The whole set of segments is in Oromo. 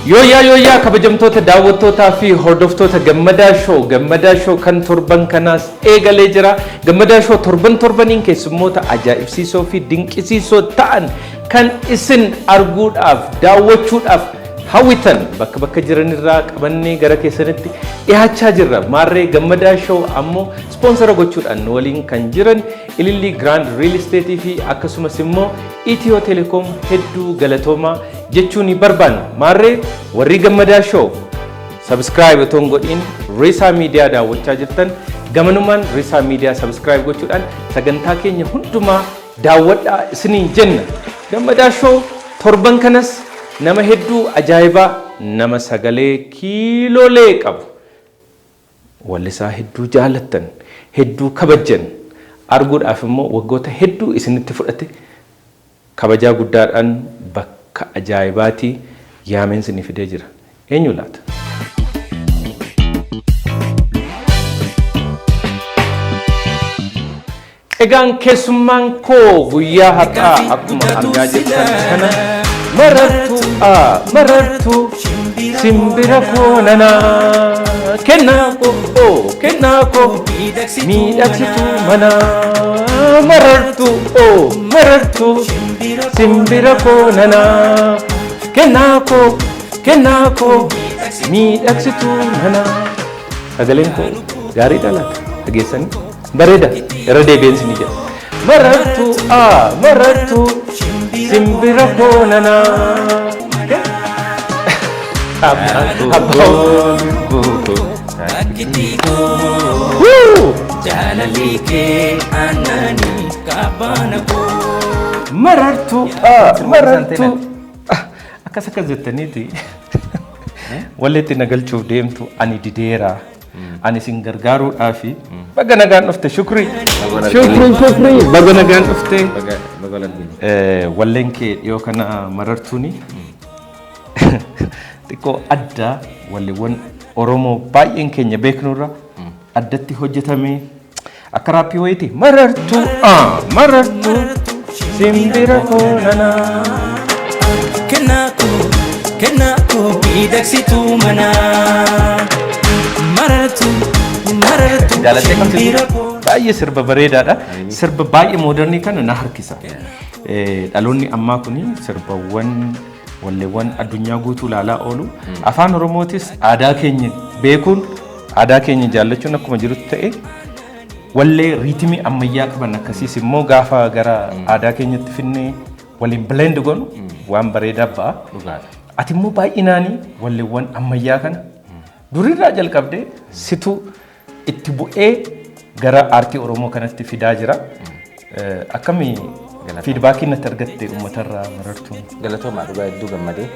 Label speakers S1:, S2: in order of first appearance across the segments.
S1: Yoo kabajamtoota daawwattootaa fi hordoftoota gammadaa show kan torban kanaas eegalee jira. Gammadaa show torbaniin keessummoota ajaa'ibsiisoo fi dinqisiisoo ta'an kan isin arguudhaaf daawwachuudhaaf hawwitan bakka jiranirraa qabannee gara keessanitti dhiyaachaa jirra. Maarree gammadaa show ammoo sponsora gochuudhaan waliin kan jiran Ililli Grand Real Estate fi akkasumas immoo Itiyoo Telecom hedduu galatoomaa jechuun barbaanna. Maarree warri gammadaa show subscribe toon godhin Risaa Media daawwachaa jirtan gamanumaan Risaa Media subscribe gochuudhaan sagantaa keenya hundumaa daawwadhaa isiniin jenna. Gammadaa show torban kanas nama hedduu ajaa'ibaa nama sagalee kiiloolee qabu wallisaa hedduu jaalattan hedduu kabajjan arguudhaaf immoo waggoota hedduu isinitti fudhate kabajaa guddaadhaan bakka ajaa'ibaatii yaameen isinii fidee jira. Eenyu laata? Egaan keessummaan koo guyyaa har'aa akkuma argaa jirtan kana marartu simbira koo nanaa kennaa koo miidhagsitu manaa marartu simbira koo nanaa kennaa koo miidhagsitu manaa. Sagaleen koo gaariidha laata? Dhageessanii? Bareeda irra deebiinsinii jedha. Marartu simbira koo nanaa marartu akkas jettaniiti walleetti nagalchuuf deemtu ani dideera ani sin gargaaruudhaafi baga nagaan dhufte shukrii baga nagaan dhufte walleen kee dhiyoo kana marartuuni xiqqoo adda walleewwan Oromoo baay'een keenya beeknurra addatti hojjetame akka raappii wayiiti marartu simbira koo nanaa kennaa koo miidhagsitu manaa marartu simbira koo. Baay'ee sirba bareedaadha. Sirba baay'ee moodernii kana na harkisa. Dhaloonni ammaa kuni sirbawwan walleewwan addunyaa guutuu ilaalaa oolu. Afaan Oromootis aadaa keenya beekuun aadaa keenya jaallachuun akkuma jirutti ta'e wallee riitimii ammayyaa qaban akkasiis immoo gaafa gara aadaa keenyatti finnee waliin blend goonu waan bareedaa ba'a. Ati immoo baay'inaanii walleewwan ammayyaa kana durirraa jalqabdee situ itti bu'ee gara aartii Oromoo kanatti fidaa jira. Akkamii feedback natti argatte uummatarraa marartuun?
S2: Galatooma dhugaa hedduu gammadee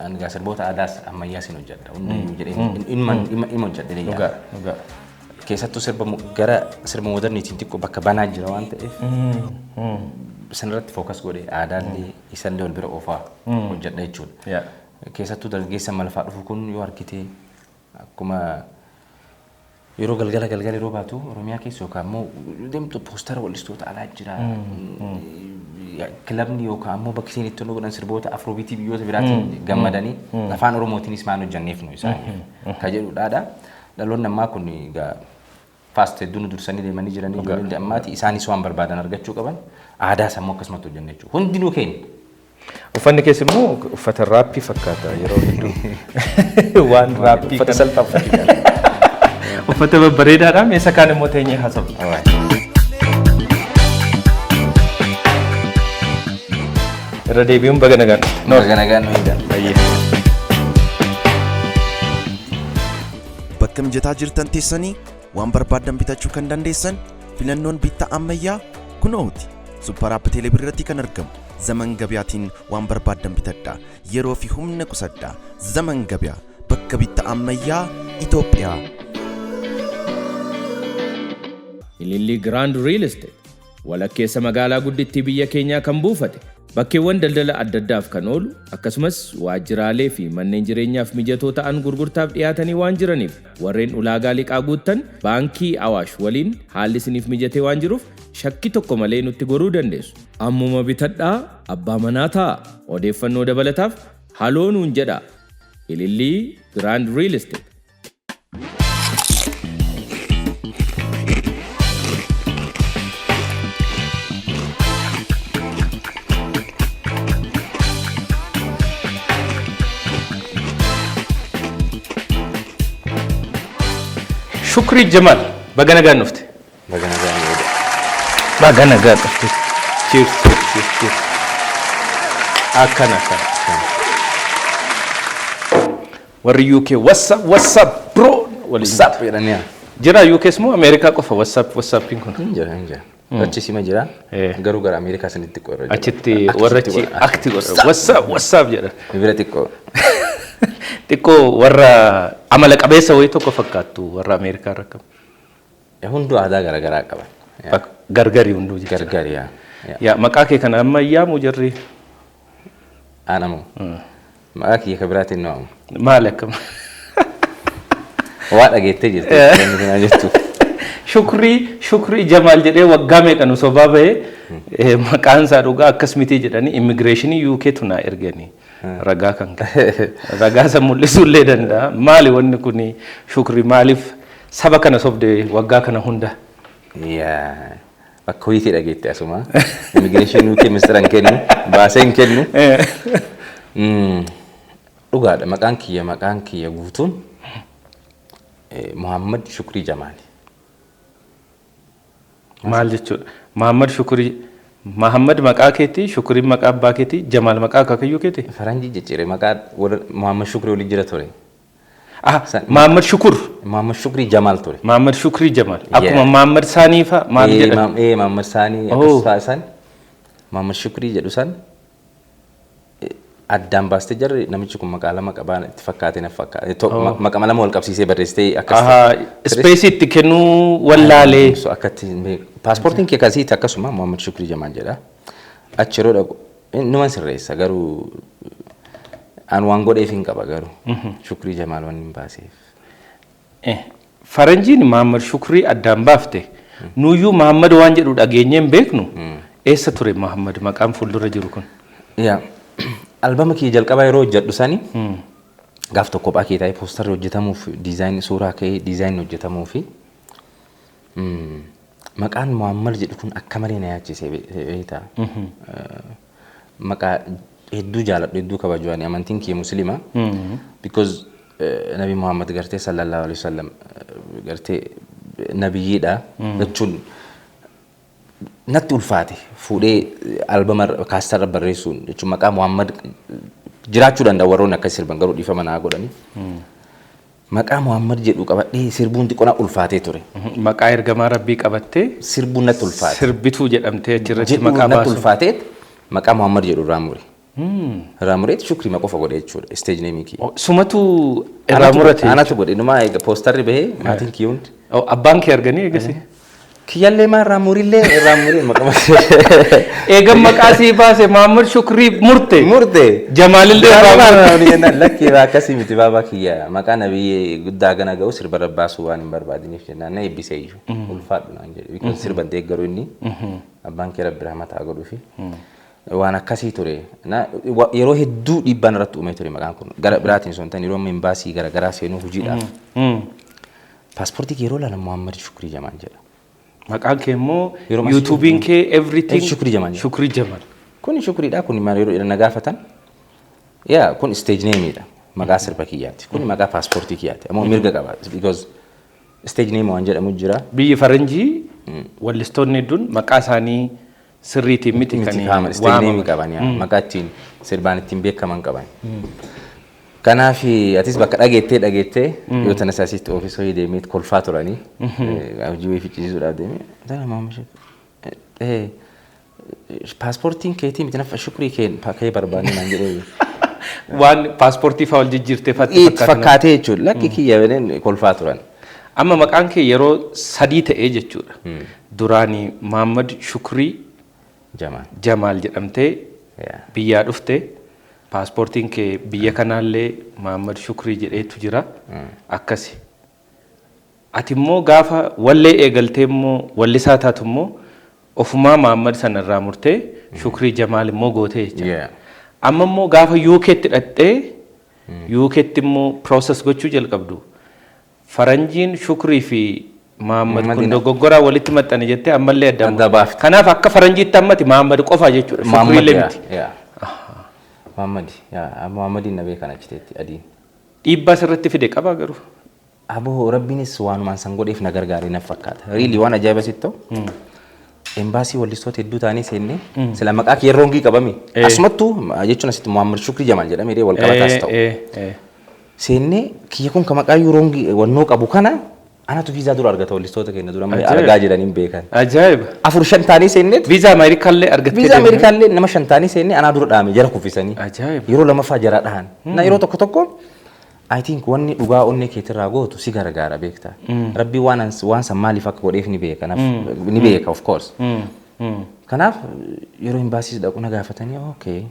S2: ani gaa sirboota aadaas ammayyaa sin hojjedha. Hundayyuu jedhee ilma hojjedhe
S1: dhugaa.
S2: Keessattuu gara sirba moderniitiin xiqqoo bakka banaa jira waan ta'eef sanirratti fookas godhee aadaallee isallee wal bira oofaa hojjedha jechuudha. Keessattuu dargaggeessa malfaa dhufu kun yoo argite akkuma yeroo galgala yeroo baatu Oromiyaa keessa yookaan immoo deemtu poostara wallistoota alaa jira. Kilabni yookaan immoo bakki isheen itti godhan sirboota afroobiitii biyyoota biraatiin gammadanii afaan Oromootiinis maan hojjanneef nu isaanii ka jedhudhaadha. Dhaloonni ammaa kun egaa faast hedduu nu dursanii deemanii jiranii ijoolleen ammaati isaanis waan barbaadan argachuu qaban aadaa sammuu akkasumatti hojjanne jechuudha. Hundinuu keenya.
S1: Uffanni keessa immoo uffata raappii fakkaata yeroo hedduu waan raappii
S2: uffata salphaa uffatii.
S1: Uffata babbareedaadha meeshaa kaan immoo teenyee haasofna. Irra deebi'uun baga nagaan.
S2: Baga nagaan nu eegan.
S3: Bakka mijataa jirtan teessanii waan barbaadan bitachuu kan dandeessan filannoon bittaa ammayyaa kunooti. Supper App Teelebirrii irratti kan argamu Zaman Gabiyaatiin waan barbaadan bitadhaa yeroo fi humna qusadhaa. Zaman Gabiyaa bakka bittaa ammayyaa Itoophiyaa.
S4: Ililli Grand Real Estate walakkeessa magaalaa guddittii biyya keenyaa kan buufate bakkeewwan daldala adda addaaf kan oolu akkasumas waajjiraalee fi manneen jireenyaaf mijatoo ta'an gurgurtaaf dhiyaatanii waan jiraniif warreen ulaagaa liqaa guuttan baankii Awaash waliin haalli isiniif mijatee waan jiruuf shakkii tokko malee nutti goruu dandeessu. Ammuma bitadhaa abbaa manaa ta'a. Odeeffannoo dabalataaf Haloo nuun jedhaa. Ilillii Grand Real Estate.
S1: Shukri Jamal, bagana gan nufte. Bagana gan nufte. Cheers. Akana. Warri UK, what's up bro?
S2: What's up jedhanii?
S1: Jira UK smo America qofa what's up kun.
S2: Jira. Achi sima jira. Garuu gara America sanitti qoraa.
S1: Achitti warrachi akti godha. What's up jedha.
S2: Bira xiqqoo.
S1: Xiqqoo warra amala qabeessa wayii tokko fakkaattu warra Amerikaa irra qabu.
S2: Hunduu aadaa garaagaraa qaba.
S1: Gargari hunduu jechuudha.
S2: Gargari
S1: yaa maqaa kee kana amma iyyaamuu jarri.
S2: Anamoo. Maqaa kiyya ka biraatiin na'amu.
S1: Maali akkam?
S2: Waa dhageettee jirtu. Kana jettu.
S1: Shukrii Jamaal jedhee waggaa meeqan osoo baaba'ee maqaan isaa dhugaa akkas miti jedhanii immigireeshinii UK tunaa erganii. Ragaa kan ragaa san mul'isuu illee danda'a. Maali wanni kuni Shukrii maaliif saba kana sobde waggaa kana hunda?
S2: Yaa akka hojiitti dhageette asuma. Immigireeshinii UK ministeeraan kennu baaseen kennu. Dhugaadha maqaan kiyya guutuun Muhammad Shukrii Jamaali.
S1: Maal jechuudha? Muhammad maqaa keetii, Shukrii maqaa abbaa keetii, Jamaal maqaa akaakayyuu keetii?
S2: Faranjii jechire maqaa Muhammad Shukrii waliin jira ture.
S1: Muhammad Shukur.
S2: Muhammad Shukrii Jamaal ture.
S1: Muhammad Shukrii Jamaal. Akkuma Muhammad Saanii fa'a maal jedha?
S2: Muhammad Saanii akkasumas san Muhammad Shukrii jedhu san addaan baastee jarri namichi kun maqaa lama qabaan itti fakkaatee na fakkaate. Maqaa lama wal qabsiisee barreessitee
S1: akkasii. Space itti kennuu wallaalee.
S2: So akkatti paaspoortiin kee akkasiiti akkasuma Muhammad Shukrii Jamaal jedha. Achi yeroo dhaqu numan sirreessa garuu an waan godheef hin qaba garuu Shukrii Jamaal waan hin baaseef.
S1: Faranjiin Muhammad Shukrii addaan baafte nuyyuu Muhammad waan jedhu dhageenyee hin beeknu eessa ture Muhammad maqaan fuuldura jiru kun?
S2: Albama kiyya jalqabaa yeroo hojjedhu sani gaaf tokko kophaa kee taa'ee poosterri hojjetamuuf diizaayinii suuraa ka'ee diizaayinii hojjetamuuf maqaan Muhammad jedhu kun akka malee na yaachisee beektaa. Maqaa hedduu jaaladhu hedduu kabaju ani amantiin kiyya musliima. Because Nabi Muhammad gartee sallallahu alaihi wasallam gartee nabiyyiidha jechuun natti ulfaate fuudhee albama kaastarra barreessuun jechuun maqaa Muhammad jiraachuu danda'a warroonni akka sirban garuu dhiifama naa godhani. Maqaa Muhammad jedhu qabadhee sirbuun xiqqoona ulfaatee ture.
S1: Maqaa ergamaa Rabbii qabattee
S2: sirbuun natti ulfaate.
S1: Sirbituu jedhamtee achirratti maqaa
S2: baasu. Natti ulfaatee maqaa Muhammad jedhu raamure. Raamureetti Shukrii maqofa godhe jechuudha stage name kiyya.
S1: Sumatu raamurate.
S2: Anatu godhe numa poosterri bahee maatiin kiyya hundi.
S1: Abbaan kee arganii eegasi.
S2: Kiyyallee maa raamurillee maqama.
S1: Eegan maqaa sii baase Muhammad Shukrii murte. Jamaalillee
S2: raamure. Lakki akkasii miti baabaa kiyya maqaa nabiyyee guddaa gana ga'u sirba rabbaasuu waan hin barbaadiniif jennaan na eebbisee iyyuu ulfaadhu naan jedhe. Because sirban deeggaruu inni abbaan kee rabbi rahmataa godhuufi. Waan akkasii ture. Yeroo hedduu dhiibbaan irratti uumee ture maqaan kun. Gara biraatiin osoo hin taane yeroo imbaasii garaagaraa seenuu hojiidhaaf. Paaspoortii kee yeroo lala Muhammad Shukrii Jamaal jedha.
S1: Maqaan kee immoo YouTube'n kee everything
S2: Shukrii Jamaal.
S1: Shukrii Jamaal.
S2: Kun Shukriidha kun yeroo na gaafatan. Kun stage name'idha. Maqaa sirba kiyyaati. Kun maqaa paaspoortii kiyyaati. Ammoo mirga qaba. Because stage name waan jedhamu jira.
S1: Biyyi Faranjii wallistoonni hedduun maqaa isaanii sirriitiin miti kan
S2: waamamu qaban maqaa ittiin sirbaan ittiin beekaman qaban. Kanaaf atis bakka dhageettee yoo tana saasitti ofiisoo deemee kolfaa turanii hojii wayii ficcisiisuudhaaf deemee dhala maamishee paaspoortiin keetii miti nafa Shukrii kee barbaadne naan jedhee
S1: waan paaspoortii fa'aa wal jijjiirtee
S2: fakkaatee jechuudha lakki kiyya beneen kolfaa turan.
S1: Amma maqaan kee yeroo sadii ta'ee jechuudha. Duraanii Muhammad Shukrii Jamaal jedhamtee biyyaa dhuftee paaspoortiin kee biyya kanaallee Muhammad Shukrii jedheetu jira akkasi. Ati immoo gaafa wallee eegaltee immoo wallisaa taatu immoo ofumaa Muhammad sanarraa murtee Shukrii Jamaal immoo gootee jechuudha. amma immoo gaafa yuukeetti dhattee yuukeetti immoo process gochuu jalqabdu faranjiin shukrii fi Muhammad kun dogoggoraa walitti maxxane jettee ammallee adda baafte. Kanaaf akka faranjiitti ammati Muhammad qofa jechuudha. Shukrii lemti.
S2: Muhammadiin na beekan achiteetti adiin.
S1: Dhiibbaa sirratti fide qaba garuu.
S2: Aboo rabbiinis waanumaan san godheef na gargaaree na fakkaata. Riili waan ajaa'iba sittoo. Embaasii wallistoota hedduu ta'anii seennee sila maqaa kiyyeerroongii qabame. Asumattuu jechuun asitti Muhammad Shukrii Jamaal jedhamee wal qabataas ta'u. Seennee kiyya kun ka maqaa yuuroongii wannoo qabu kana anatu viizaa dura argata wallistoota keenya dura malee argaa jedhaniin beekan. Ajaa'iba. 4-5 taanii seennee.
S1: Viizaa Ameerikaallee argattee.
S2: Viizaa Ameerikaallee nama 5 taanii seennee anaa dura dhaame jara kuffisanii.
S1: Ajaa'iba.
S2: Yeroo lamaffaa jara dhahan. Na yeroo tokko tokko I think wanni dhugaa onnee keetirraa gootu si gargaara beektaa. Rabbii waan san maaliif akka godheef ni beeka. Ni beeka of course. Kanaaf yeroo imbaasiis dhaqu na gaafatanii okay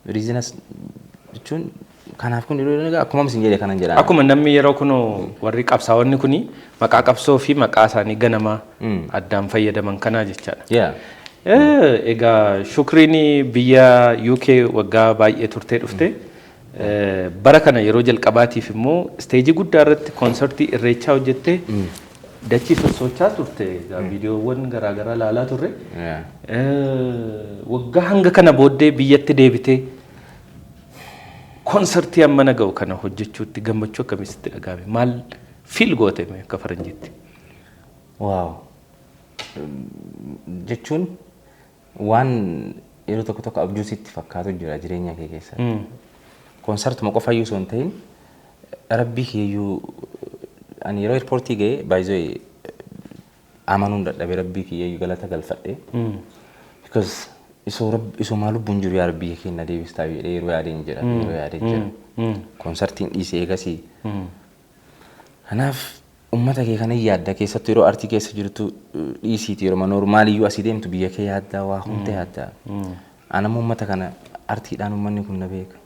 S2: riizinas jechuun kanaaf kun yeroo akkuma misin jedhe kanan jedhaan.
S1: Akkuma namni yeroo kun warri qabsaa'onni kuni maqaa qabsoo fi maqaa isaanii ganama addaan fayyadaman kanaa jechaadha. Egaa Shukriin biyya UK waggaa baay'ee turtee dhufte. Bara kana yeroo jalqabaatiif immoo isteejii guddaa irratti koonsertii irreechaa hojjettee dachii sosoochaa turte. Viidiyoowwan garaagaraa ilaalaa turre. Waggaa hanga kana booddee biyyatti deebitee koonsertii ammana ga'u kana hojjechuutti gammachuu akkamitti dhagahame? Maal fiil goote akka faranjiitti?
S2: Waaw. Jechuun waan yeroo tokko tokko abjuu sitti fakkaatu jira jireenya kee keessatti. Konsertuma qofa iyyuu osoo hin ta'in rabbii kiyyuu ani yeroo eerpoortii ga'e baay'ee amanuun dadhabee rabbii kiyyuu galata galfadhe. Because isoo maal lubbuun jiru yaa rabbii keenya deebistaa jedhee yeroo yaadeen jira. Konsertiin dhiisee eegasii. Kanaaf uummata kee kana yaadda keessattuu yeroo artii keessa jirtu dhiisiiti yeroo noormaaliyyuu asii deemtu biyya kee yaaddaa waa hunda yaaddaa. Anammoo uummata kana artiidhaan uummanni kun na beeka.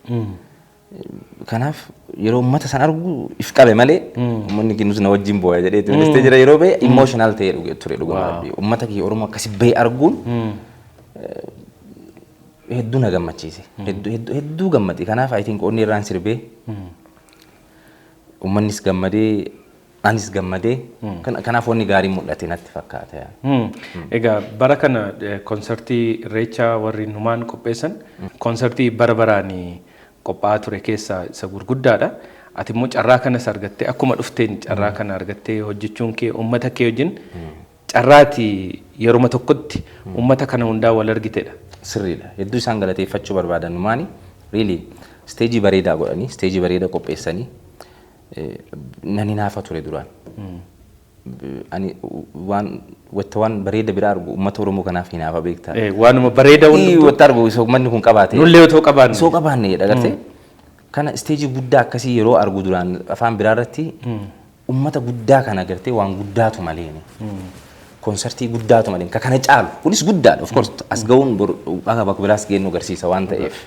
S2: Kanaaf yeroo uummata san argu if qabe malee uummanni kinnus na wajjin boo'a jedhee turistee jira yeroo ba'e emotional ta'ee ture dhuguma rabbii. Uummata kee Oromoo akkasi ba'e arguun hedduu na gammachiise. Hedduu gammade. Kanaaf I think onni irraan sirbee uummannis gammadee anis gammadee kanaaf onni gaariin mul'ate natti fakkaata.
S1: Egaa bara kana koonsertii irreechaa warri numaan qopheessan koonsertii bara baraanii qophaa'aa ture keessaa isa gurguddaadha. Ati immoo carraa kanas argattee akkuma dhufteen carraa kana argattee hojjechuun kee uummata kee wajjin carraati yeroo tokkotti uummata kana hundaa wal argitedha.
S2: Sirriidha. Hedduu isaan galateeffachuu barbaadan numaani really steejii bareedaa godhanii steejii bareedaa qopheessanii nani naafa ture duraan. Ani waan bareeda biraa argu uummata Oromoo kanaaf hinaafa beektaa.
S1: Waanuma bareeda
S2: hundi wanta argu isoo manni kun qabaate.
S1: Nullee otoo qabaanne.
S2: Isoo qabaanne dhagartee. Kana steejii guddaa akkasii yeroo argu duraan afaan biraa irratti uummata guddaa kana agartee waan guddaatu maleeni. Konsertii guddaatu maleen ka kana caalu kunis guddaadha of course as ga'uun bakka biraas geennu agarsiisa waan ta'eef.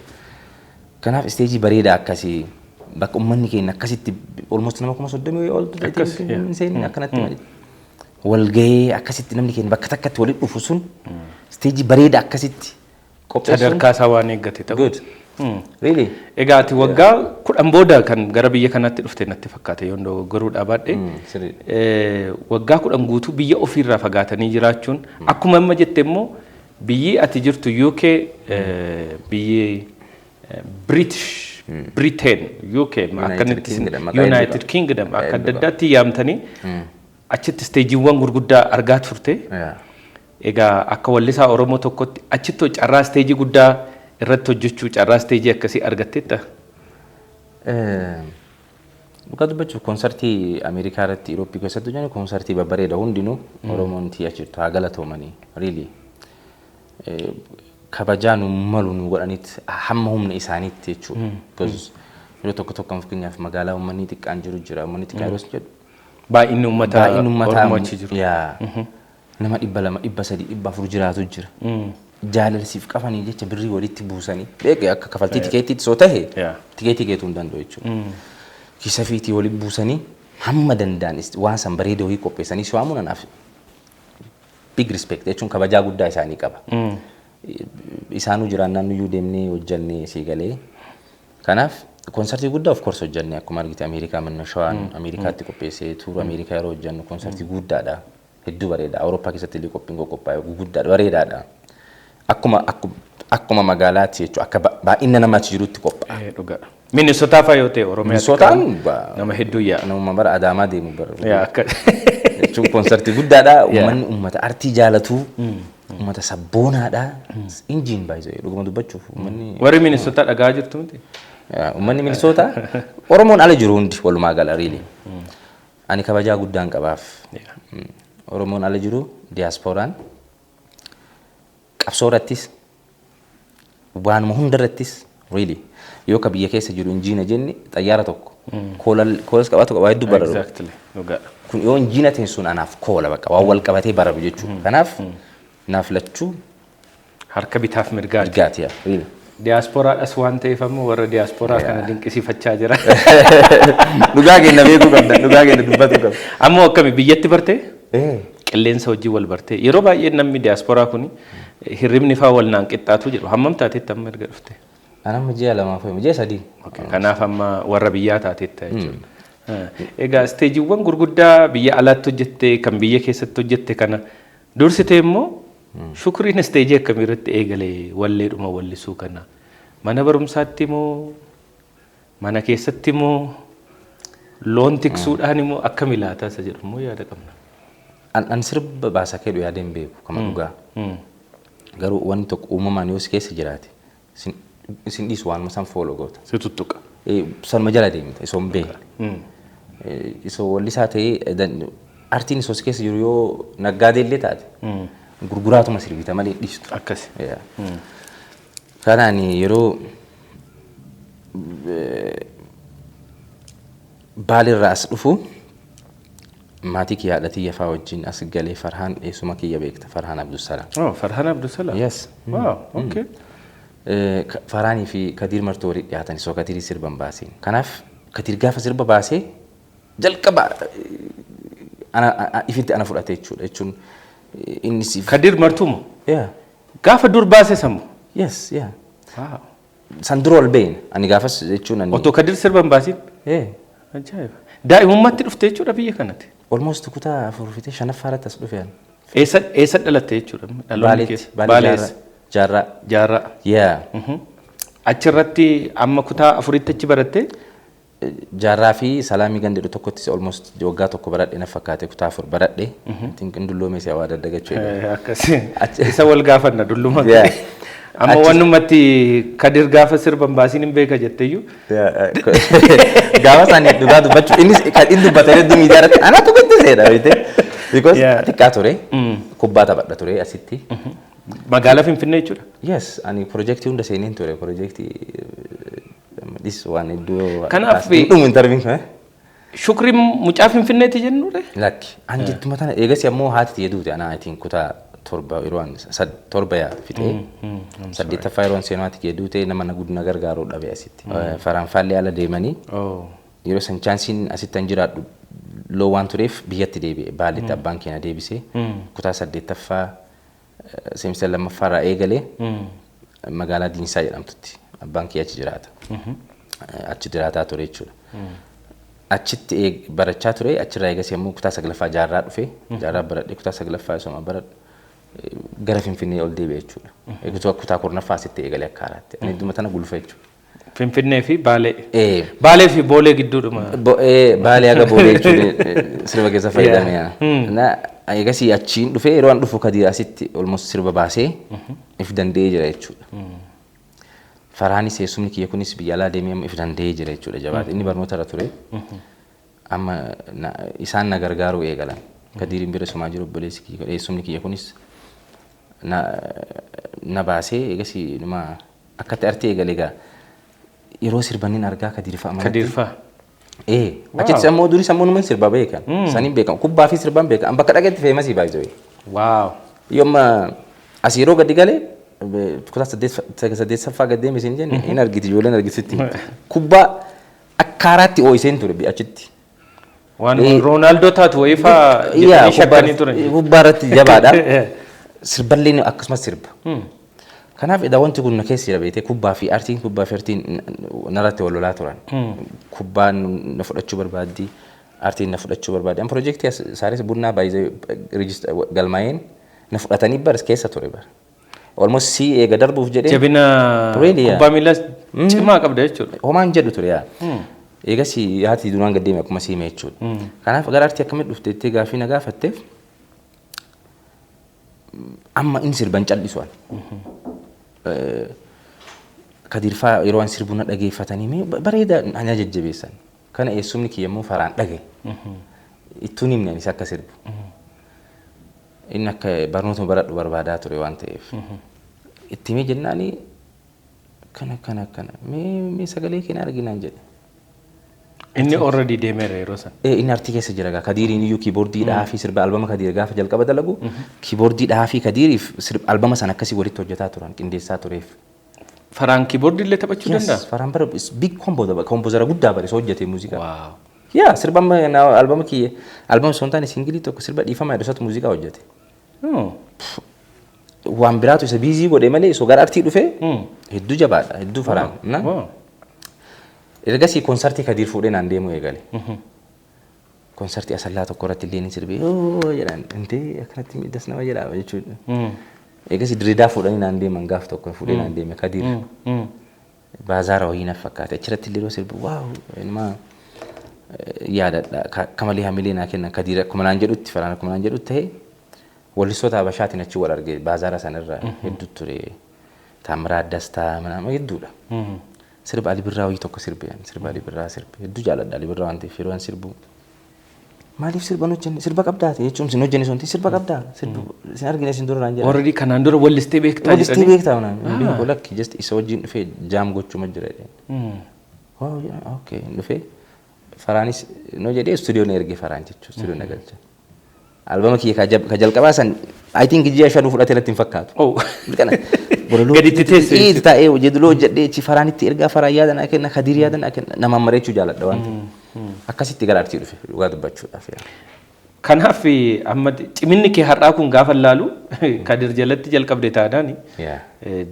S2: Kanaaf steejii bareedaa akkasii bakka uummanni keenya akkasitti almost nama 30 oltu akkanatti malee. Walgahee akkasitti namni keenya bakka takkatti walitti dhufu sun steejii bareedaa akkasitti
S1: qopheessuun sadarkaa isaa waan eeggate ta'u.
S2: Good. Really?
S1: Egaa ati waggaa 10 booda kan gara biyya kanaatti dhufte natti fakkaate yoo garuu dhaabadhe. Waggaa 10 guutuu biyya ofiirraa fagaatanii jiraachuun akkuma amma jette immoo biyyi ati jirtu UK biyyi British Britain UK akkanatti United Kingdom akka adda addaatti yaamtanii achitti steejiiwwan gurguddaa argaa turte. Egaa akka wallisaa Oromoo tokkotti achitti carraa steejii guddaa irratti hojjechuu carraa steejii akkasii argatteetta?
S2: Dhugaa dubbachuuf konsertii Ameerikaa irratti Irooppii keessatti hojjennu konsertii babbareeda hundinuu Oromoon achirtu haa galatoomanii really kabajaa nu malu nu godhanitti hamma humna isaaniitti jechuudha. Because yeroo tokko tokko fakkeenyaaf magaalaa uummanni xiqqaan jiru jira uummanni xiqqaa yeroo jedhu
S1: baay'inni uummata Oromoo achi jiru.
S2: Nama 200 300 400 jiraatu jira. Jaalalsiif qafanii jecha birrii walitti buusanii beekee akka kafaltii tikeetiitti soo ta'e tikeetii keetuu hin danda'u jechuudha. Kisa fiitii walitti buusanii hamma danda'an waan san bareeda wayii qopheessanii si waamuun anaaf big respect jechuun kabajaa guddaa isaanii qaba. isaanuu jiraan naannoo deemnee hojjannee si galee kanaaf konsertii guddaa of course hojjannee akkuma argite Ameerikaa mannashawaan Ameerikaatti qopheessee tuuru Ameerikaa yeroo hojjannu konsertii guddaadha hedduu bareeda Awurooppaa keessatti illee qophiin qophaa'e guddaadha bareedaadha akkuma magaalaatti jechuudha akka baay'ina namaatti jirutti qophaa'e
S1: dhugaadha. Minnesota fa'aa yoo ta'e
S2: Minnesotaan
S1: nama hedduu yaa
S2: nama bara Adaamaa deemu bara akka jechuun konsertii guddaadha uummanni uummata artii jaalatu ummata sabboonaadha injiin baay'ee dhuguma dubbachuuf uummanni
S1: warri Minnesota dhagaa jirtu miti
S2: uummanni Minnesota Oromoon ala jiru hundi walumaa gala riili ani kabajaa guddaan qabaaf Oromoon ala jiru diasporaan qabsoorattis waanuma hundarrattis riili yoo ka biyya keessa jiru injiina jenni xayyaara tokko koolas qabaatu qabaa hedduu bara
S1: exactly
S2: kun yoo injiina teessuun anaaf koola bakka waan wal qabatee bararu jechuudha kanaaf naaf lachuu
S1: harka bitaaf mirgaati
S2: mirgaatiya riili
S1: diasporaadhas waan ta'eef ammoo warra diasporaa kana dinqisiifachaa jira
S2: dhugaa keenya beekuu qabda dhugaa keenya dubbatu qabda
S1: ammoo akkami biyyatti bartee qilleensa hojii wal bartee yeroo baay'ee namni diasporaa kun hirribni faa wal naan qixxaatu jedhu hammam taateetti amma erga dhufte
S2: anam ji'a lamaaf ji'a sadii
S1: kanaaf amma warra biyyaa taateetta jechuudha egaa isteejiiwwan gurguddaa biyya alaatti hojjette kan biyya keessatti hojjette kana dursitee immoo shukriin isteejii akkamiirratti eegalee walleedhuma wallisuu kana mana barumsaatti moo mana keessatti moo loon tiksuudhaan immoo akkami laata isa jedhu immoo yaada qabna.
S2: An sirba baasa kedhu yaadeen beeku kama dhugaa garuu wanti tokko uumamaan yoo si keessa jiraate isin dhiisu waanuma san fooloo goota.
S1: Si tuttuqa.
S2: Sanuma jala deemta isoo hin beekne. Isoo wallisaa ta'ee artiin isoo si keessa jiru yoo naggaadee illee taate. Gurguraatuma sirbita malee dhiistu.
S1: Akkasi.
S2: Kanaan yeroo baalirraa as dhufu maatii kiyya haadhatii yafaa wajjin as galee Farhaan eessuma kiyya beekta Farhaan Abdusalaam.
S1: Oh, Farhaan Abdusalaam.
S2: Yes.
S1: Wow, okay.
S2: Farhaanii fi Kadir martuu walitti dhiyaatan isoo Kadirii sirban baaseen. Kanaaf Kadir gaafa sirba baasee jalqaba ifitti ana fudhate jechuudha jechuun inni siif.
S1: Kadir martuu moo?
S2: Yeah.
S1: Gaafa dur baasee sammuu?
S2: Yes, yeah.
S1: Wow.
S2: San dura ol beeyin ani gaafas jechuun ani.
S1: Otoo Kadir sirban baasiin? Ajaa'iba. Daa'imummaatti dhufte jechuudha biyya kanatti.
S2: Almost kutaa afur fitee shanaffaa irratti as dhufe.
S1: Eessa dhalatte jechuudha?
S2: Baalees. Jaarraa.
S1: Jaarraa.
S2: Yeah.
S1: Achirratti amma kutaa afuritti achi baratte?
S2: Jaarraa fi Salaamii Gandeedhu tokkotti almost waggaa tokko baradhe na fakkaate kutaa afur baradhe. Tinqin dulloomee si waa daddagachuu eegale.
S1: Akkasii. Isa wal gaafanna dulluma. Amma wanumatti Kadir gaafa sirban baasiin hin beeka jetteeyyuu.
S2: Gaafa isaanii dhugaa dubbachuu innis kan inni dubbatee hedduu miidiyaa irratti anatu guddiseedha beekte. Because xiqqaa ture kubbaa taphadha ture asitti.
S1: Magaalaa Finfinnee jechuudha?
S2: Yes, ani projektii hunda seeneen ture projektii dhis waan iddoo.
S1: Kanaaf
S2: dhumu interviin.
S1: Shukriin mucaa Finfinneeti jennuudha?
S2: Lakki an jettuma tana eegasi ammoo haati yeduuti anaa itiin kutaa torba yeroon torba yaa fitee saddeettaffaa yeroon seenaati yeduute nama na guddina gargaaruu dhabe asitti. Faranfaallee ala deemanii yeroo san chaansiin asitti an jiraadhu loo waan tureef biyyatti deebi'e baaletti abbaan keenya deebisee kutaa saddeettaffaa seemisa lammaffaarraa eegalee magaalaa Diinsaa jedhamtutti abbaan kiyya achi jiraata. Achi jiraataa ture jechuudha. Achitti barachaa ture achirraa eegasii ammoo kutaa saglaffaa jaarraa dhufe jaarraa baradhe kutaa saglaffaa isuma baradhe gara Finfinnee ol deebi'e jechuudha. Eegutuu kutaa kurnaffaa asitti eegalee akka haaraatti. Ani dhuma tana gulfa jechuudha.
S1: Finfinnee fi Baalee. Baalee fi Boolee gidduudhuma.
S2: Baalee aga Boolee jechuudha sirba keessa fayyadamee. Eegasii achiin dhufee yeroo an dhufu Kadir asitti almost sirba baasee if danda'ee jira jechuudha. Farhaanis eessumni kiyya kunis biyya alaa deemee amma if danda'ee jira jechuudha jabaate. Inni barnoota irra ture. Amma isaan na gargaaruu eegalan. Kadiriin bira sumaa jiru obboleessi kiyya eessumni kiyya kunis na baasee eegasii numa akkatti artee eegale egaa yeroo sirbannin argaa Kadirfaa amanatti.
S1: Kadirfaa.
S2: Achitti ammoo durii sammuu numan sirba beekan. Saniin beekan kubbaa fi sirban beekan bakka dhageetti feemasii baay'ee.
S1: Waaw.
S2: Yooma as yeroo gadi galee kutaa saddeettaffaa gad deeme isin jenne hin argiti ijoolleen argisitti. Kubbaa akkaaraatti ooyiseen ture achitti.
S1: Waan Roonaaldoo taatu wayiifaa
S2: shakkanii turan. Kubbaa irratti jabaadha. Sirballeen akkasumas sirba. Kanaaf edda wanti kun na keessa jira beekte kubbaa fi aartiin narratti wal lolaa turan. Kubbaan na fudhachuu barbaaddi, aartiin na fudhachuu barbaaddi. An piroojeektii Saares Bunnaa baay'ee galmaa'een na fudhatanii baras keessa ture bara. Almost si eega darbuuf jedhee.
S1: Jabina kubbaa miilas cimaa qabda jechuudha.
S2: Homaan jedhu ture yaa. Eegas haati duraan gaddeeme akkuma siime jechuudha. Kanaaf gara aartii akkamitti dhufte jettee gaaffii na gaafatteef amma inni sirban callisuan. Kadirfaa yeroo an sirbu na dhageeffatanii bareeda ana jajjabeessan. Kana eessumni kiyyammoo faraan dhage. Ittuun himne anis akka sirbu. Inni akka barnoota baradhu barbaadaa ture waan ta'eef. Itti mee jennaani kana mee sagalee keenya arginaan jedhe.
S1: Inni already deemeera yeroo san.
S2: Inni aartii keessa jira gaa Kadiiriin iyyuu kiiboordiidhaa fi sirba albama Kadiir gaafa jalqaba dalagu kiiboordiidhaa fi Kadiiriif sirba albama sana akkasii walitti hojjetaa turan qindeessaa tureef.
S1: Faraan kiiboordii illee taphachuu danda'a?
S2: Faraan bara big kompoozara guddaa bare hojjete muuziqaa. Waaw. Yaa sirba albama kiyye albama sontaan singilii tokko sirba dhiifama jedhusatu muuziqaa hojjete. Waan biraatu isa biizii godhe malee isoo gara aartii dhufe hedduu jabaadha hedduu faraan. Ergasii konsertii Kadiir fuudhee naan deemu eegale. Konsertii asallaa tokko irratti illee ni sirbee jedhan intee akkanatti miidhas nama jedhama jechuudha. Ergasii diriiraa fuudhanii naan deeman gaaf tokko fuudhee naan deeme Kadiir. Baazaara wayii naaf fakkaate achirratti illee sirbu waaw ilma yaadadha kamalee hamilee naa kennan Kadiir akkuma naan jedhutti faraan akkuma naan jedhutti ta'e wallistoota Habashaatiin achi wal arge baazaara sanarra hedduu ture Taamiraat Dastaa mana hedduudha. Sirba Ali Birraa wayii tokko sirbeen sirba Ali Birraa sirbe hedduu jaaladha Ali Birraa waan ta'eef yeroo an sirbu maaliif sirba hojjenne sirba qabdaa jechuun sin hojjenne sonti sirba qabdaa sirbu sin argine sin dura naan jedha
S1: already kanaan dura wallistee beektaa jedhanii
S2: wallistee beektaa naan biin kolakki just isa wajjin dhufee jaam gochuma jira waaw okay dhufee faraanis no jedhee stuudiyoo na erge faraan jechuun stuudiyoo na galcha albama kiyya ka jalqabaa san I think ji'a shan fudhatee natti hin fakkaatu
S1: gaditti teessee
S2: taa'ee jedhuloo jedhee chi faraanitti ergaa faraa yaadan akenna Kadiir yaadan akenna nama mareechuu jaaladha waan akkasitti gara aartii dhufe dhugaa dubbachuudhaaf yaa.
S1: Kanaaf amma ciminni kee har'aa kun gaafa laalu Kadiir jalatti jalqabde taadaan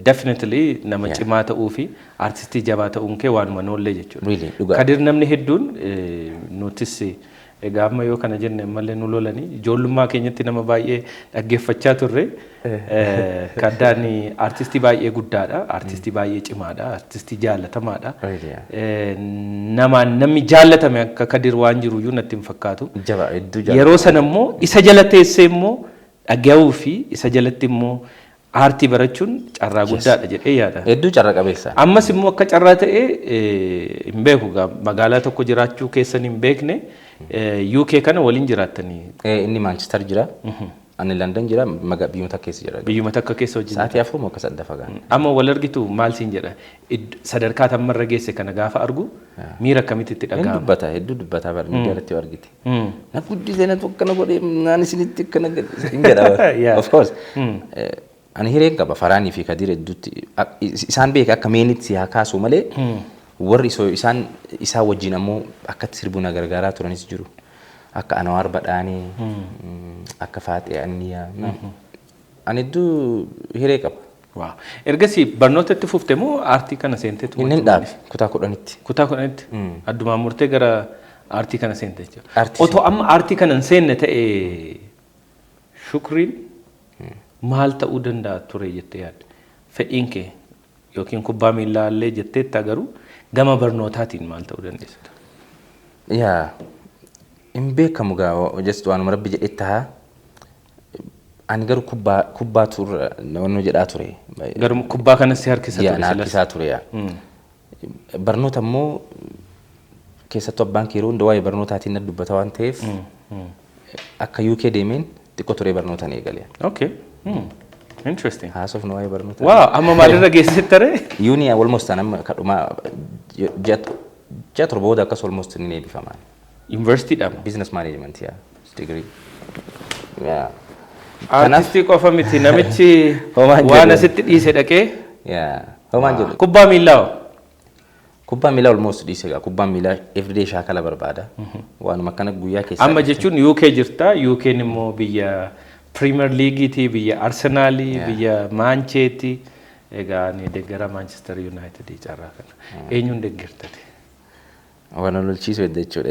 S1: definitely nama cimaa ta'uu fi aartistii jabaa ta'uun kee waanuma noollee jechuudha. Kadiir namni hedduun nutis egaa amma yoo kana jenne malee nu lolanii ijoollummaa keenyatti nama baay'ee dhaggeeffachaa turre kaddaan aartistii baay'ee guddaadha aartistii baay'ee cimaadha aartistii jaallatamaadha namni jaallatame akka Kadiir waan jiru iyyuu natti hin fakkaatu yeroo sana immoo isa jala teessee immoo dhaga'uu fi isa jalatti immoo aartii barachuun carraa guddaadha jedhee yaada.
S2: Hedduu carraa qabeessa.
S1: Ammas immoo akka carraa ta'ee hin beeku magaalaa tokko jiraachuu keessan hin beekne UK kana waliin jiraattanii.
S2: Inni Manchester jira. Ani London jira biyyuma takka keessa jira.
S1: Biyyuma takka keessa hojii.
S2: Sa'aatii afur moo akka sadda fagaan.
S1: Amma wal argitu maal siin jedha sadarkaa tammarra geesse kana gaafa argu miira akkamitti itti dhaga'ama.
S2: Hedduu dubbata bara miidiyaalatti argite. Na guddisee na tokko na godhee naan isinitti akkana hin jedha. Of course. Ani hireen qaba faraanii fi Kadiir hedduutti isaan beeka akka meenitti haa kaasu malee warri isaan wajjin ammoo akkatti sirbuuna gargaaraa turanis jiru. Akka Anwaar Badhaanii akka Faaxee Anniyaa ani hedduu hiree qaba.
S1: Waaw. Ergasii barnootatti fuftee moo aartii kana seenteetu?
S2: Inni dhaabe kutaa 10tti.
S1: Kutaa 10tti. Addumaan murtee gara aartii kana seentee jechuudha. Otoo amma aartii kana hin seenne ta'e Shukriin maal ta'uu danda'a ture jettee yaadda? Fedhiin kee yookiin kubbaa miilaa illee jetteetta garuu gama barnootaatiin maal ta'uu dandeessa?
S2: Yaa hin beekamu gaa jechuun waanuma rabbi jedhetti haa ani garuu kubbaa turre naannoo jedhaa ture.
S1: Garuu kubbaa kanas si harkisa ture.
S2: Yaa harkisaa ture yaa. Barnoota immoo keessattuu abbaan kee yeroo hunda waa'ee barnootaatiin na dubbata waan ta'eef akka UK deemeen xiqqoo ture barnootaan eegale.
S1: Okay. Interesting.
S2: Haasofnu waa'ee barnoota.
S1: Wow, amma maalirra geessitte taree?
S2: Yuuni almost anam kadhuma ji'a torba booda akkas almost ni eebbifamaan.
S1: University dha.
S2: Business management yaa degree.
S1: Yaa. Artistii qofa miti namichi waan asitti dhiise dhaqee.
S2: Yaa. Homaan jedhu.
S1: Kubbaa miilaa.
S2: Kubbaa miilaa almost dhiise gaa kubbaa miilaa everyday shaakala barbaada. Waanuma akkana guyyaa keessa.
S1: Amma jechuun UK jirta UK immoo biyya Premier League ti biyya Arsenal biyya Manchester egaa ni deeggara Manchester United carraa kana. Eenyuun deeggartate?
S2: Waan lolchiisu jechuudha.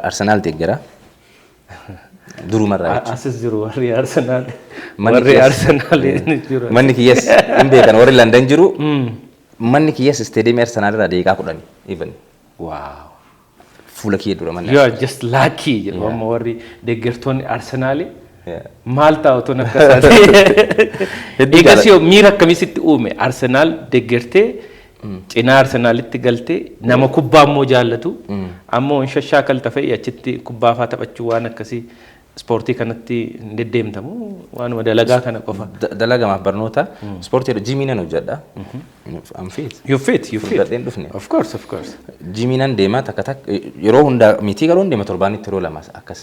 S2: Arsenaal deeggara. Durumarraa jechuudha.
S1: Asis jiru warri Arsenaal. Warri Arsenaal jiru.
S2: Manni kiyyas hin beekan warri London jiru. Manni kiyyas isteediyeemii Arsenaal irraa daqiiqaa 10 even.
S1: Wow.
S2: Fuula kiyya dura manni.
S1: You are just lucky jedhu amma warri deeggartoonni Arsenaal maal taa'utu nakkasaati. Eegas yoo miira akkamitti uume Arsenaal deeggartee cinaa Arsenaalitti galtee nama kubbaa immoo jaallatu ammoo hin shashaakalta fa'i achitti kubbaa fa'aa taphachuu waan akkasii ispoortii kanatti deddeemtamu waanuma dalagaa kana qofa.
S2: Dalagamaaf barnoota ispoortii jiimiinan hojjedha. I'm fit.
S1: You fit.
S2: Fudhadheen dhufne.
S1: Of course.
S2: Jiimiinan deema takka yeroo hundaa miitii garuun deema torbaanitti yeroo lamas akkas.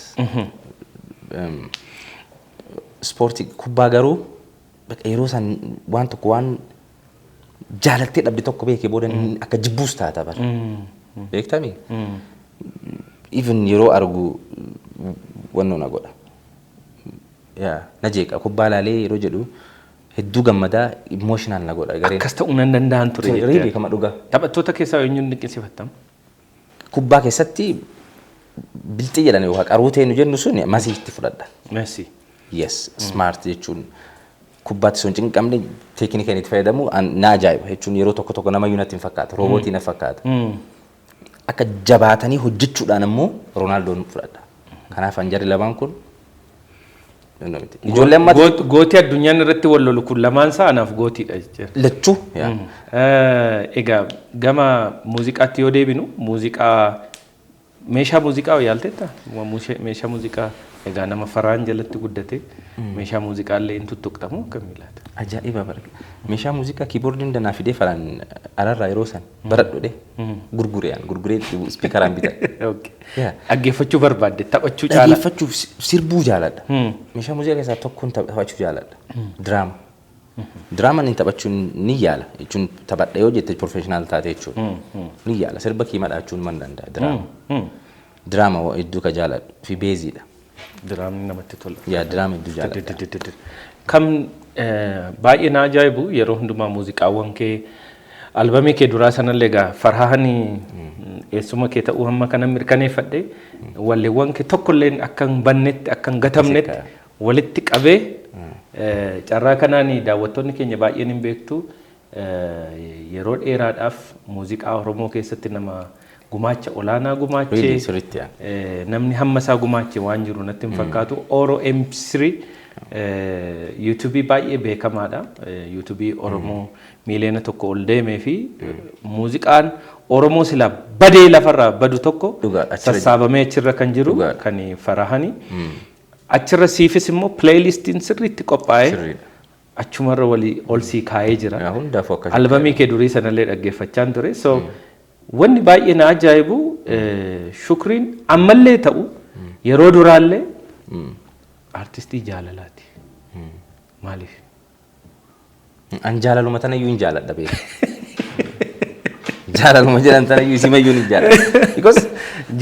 S2: Ispoortii kubbaa garuu yeroo san waan tokko waan jaalattee dhabde tokko beekee booda akka jibbuus taata bara. Beektami? Even yeroo argu wannoo na godha. Na jeeqa kubbaa laalee yeroo jedhu hedduu gammadaa emotional na godha.
S1: Akkas ta'uu nan danda'an ture.
S2: Reebii kama dhugaa.
S1: Taphattoota keessaa eenyuun dinqisiifattam?
S2: Kubbaa keessatti biltii jedhan yookaan qaruu ta'e nu jennu sun Masiitti fudhadha.
S1: Messi.
S2: Yes, smart jechuun kubbaatti sun cinqamne teeknikaan itti fayyadamu na ajaa'iba jechuun yeroo tokko nama yuunatti hin fakkaata roobootii na fakkaata. Akka jabaatanii hojjechuudhaan ammoo Roonaaldoo'n fudhadha. Kanaaf anjarri lamaan kun ijoollee amma
S1: gootii addunyaan irratti wal lolu kun lamaan isaa anaaf gootiidha jechuudha.
S2: Lachuu.
S1: Egaa gama muuziqaatti yoo deebinu meeshaa muuziqaa yaalteetta? Meeshaa muuziqaa egaa nama faraan jalatti guddate meeshaa muuziqaa illee hin tuttuqtamu akkamii laata?
S2: Ajaa'iba bara. Meeshaa muuziqaa kiiboordiin danaa fidee faraan alarraa yeroo san baradhodhe gurguree spiikaraan bitadhe.
S1: Dhaggeeffachuu barbaadde taphachuu jaalladha.
S2: Dhaggeeffachuuf sirbuu jaalladha. Meeshaa muuziqaa keessaa tokkoon taphachuu jaalladha. Diraama. Diraamaan inni taphachuun ni yaala jechuun taphadha yoo jette professional taate jechuudha. Ni yaala sirba kii madhaachuun man danda'a diraama. Diraama hedduu ka jaalladhu fi beeziidha.
S1: Diraamni namatti tola.
S2: Yaa diraama hedduu jaalladha.
S1: Kam baay'ee na ajaa'ibu yeroo hundumaa muuziqaawwan kee albamii kee duraa sanallee egaa farhaanii eessuma kee ta'uu hamma kana mirkaneeffadhe walleewwan kee tokkolleen akka hin bannetti akka hin gatamnetti walitti qabee carraa kanaan daawwattoonni keenya baay'een hin beektu yeroo dheeraadhaaf muuziqaa Oromoo keessatti nama gumaacha olaanaa gumaachee namni hamma isaa gumaache waan jiru natti hin fakkaatu. Oro M3 YouTube baay'ee beekamaadha. YouTube Oromoo miiliyoona tokko ol deemee fi muuziqaan Oromoo sila badee lafarraa badu tokko sassaabamee achirra kan jiru kan farahanii. Achirra siifis immoo playlistiin sirriitti qophaa'ee achumarra walii ol sii kaa'ee jira. Albamii kee durii sanallee dhaggeeffachaan ture. So wanni baay'ee na ajaa'ibu Shukriin ammallee ta'u yeroo duraallee artistii jaalalaati. Maaliif?
S2: An jaalaluma tanayyuu hin jaaladha beeku. Jaalaluma jedhan tanayyuu isimayyuu hin jaaladha. Because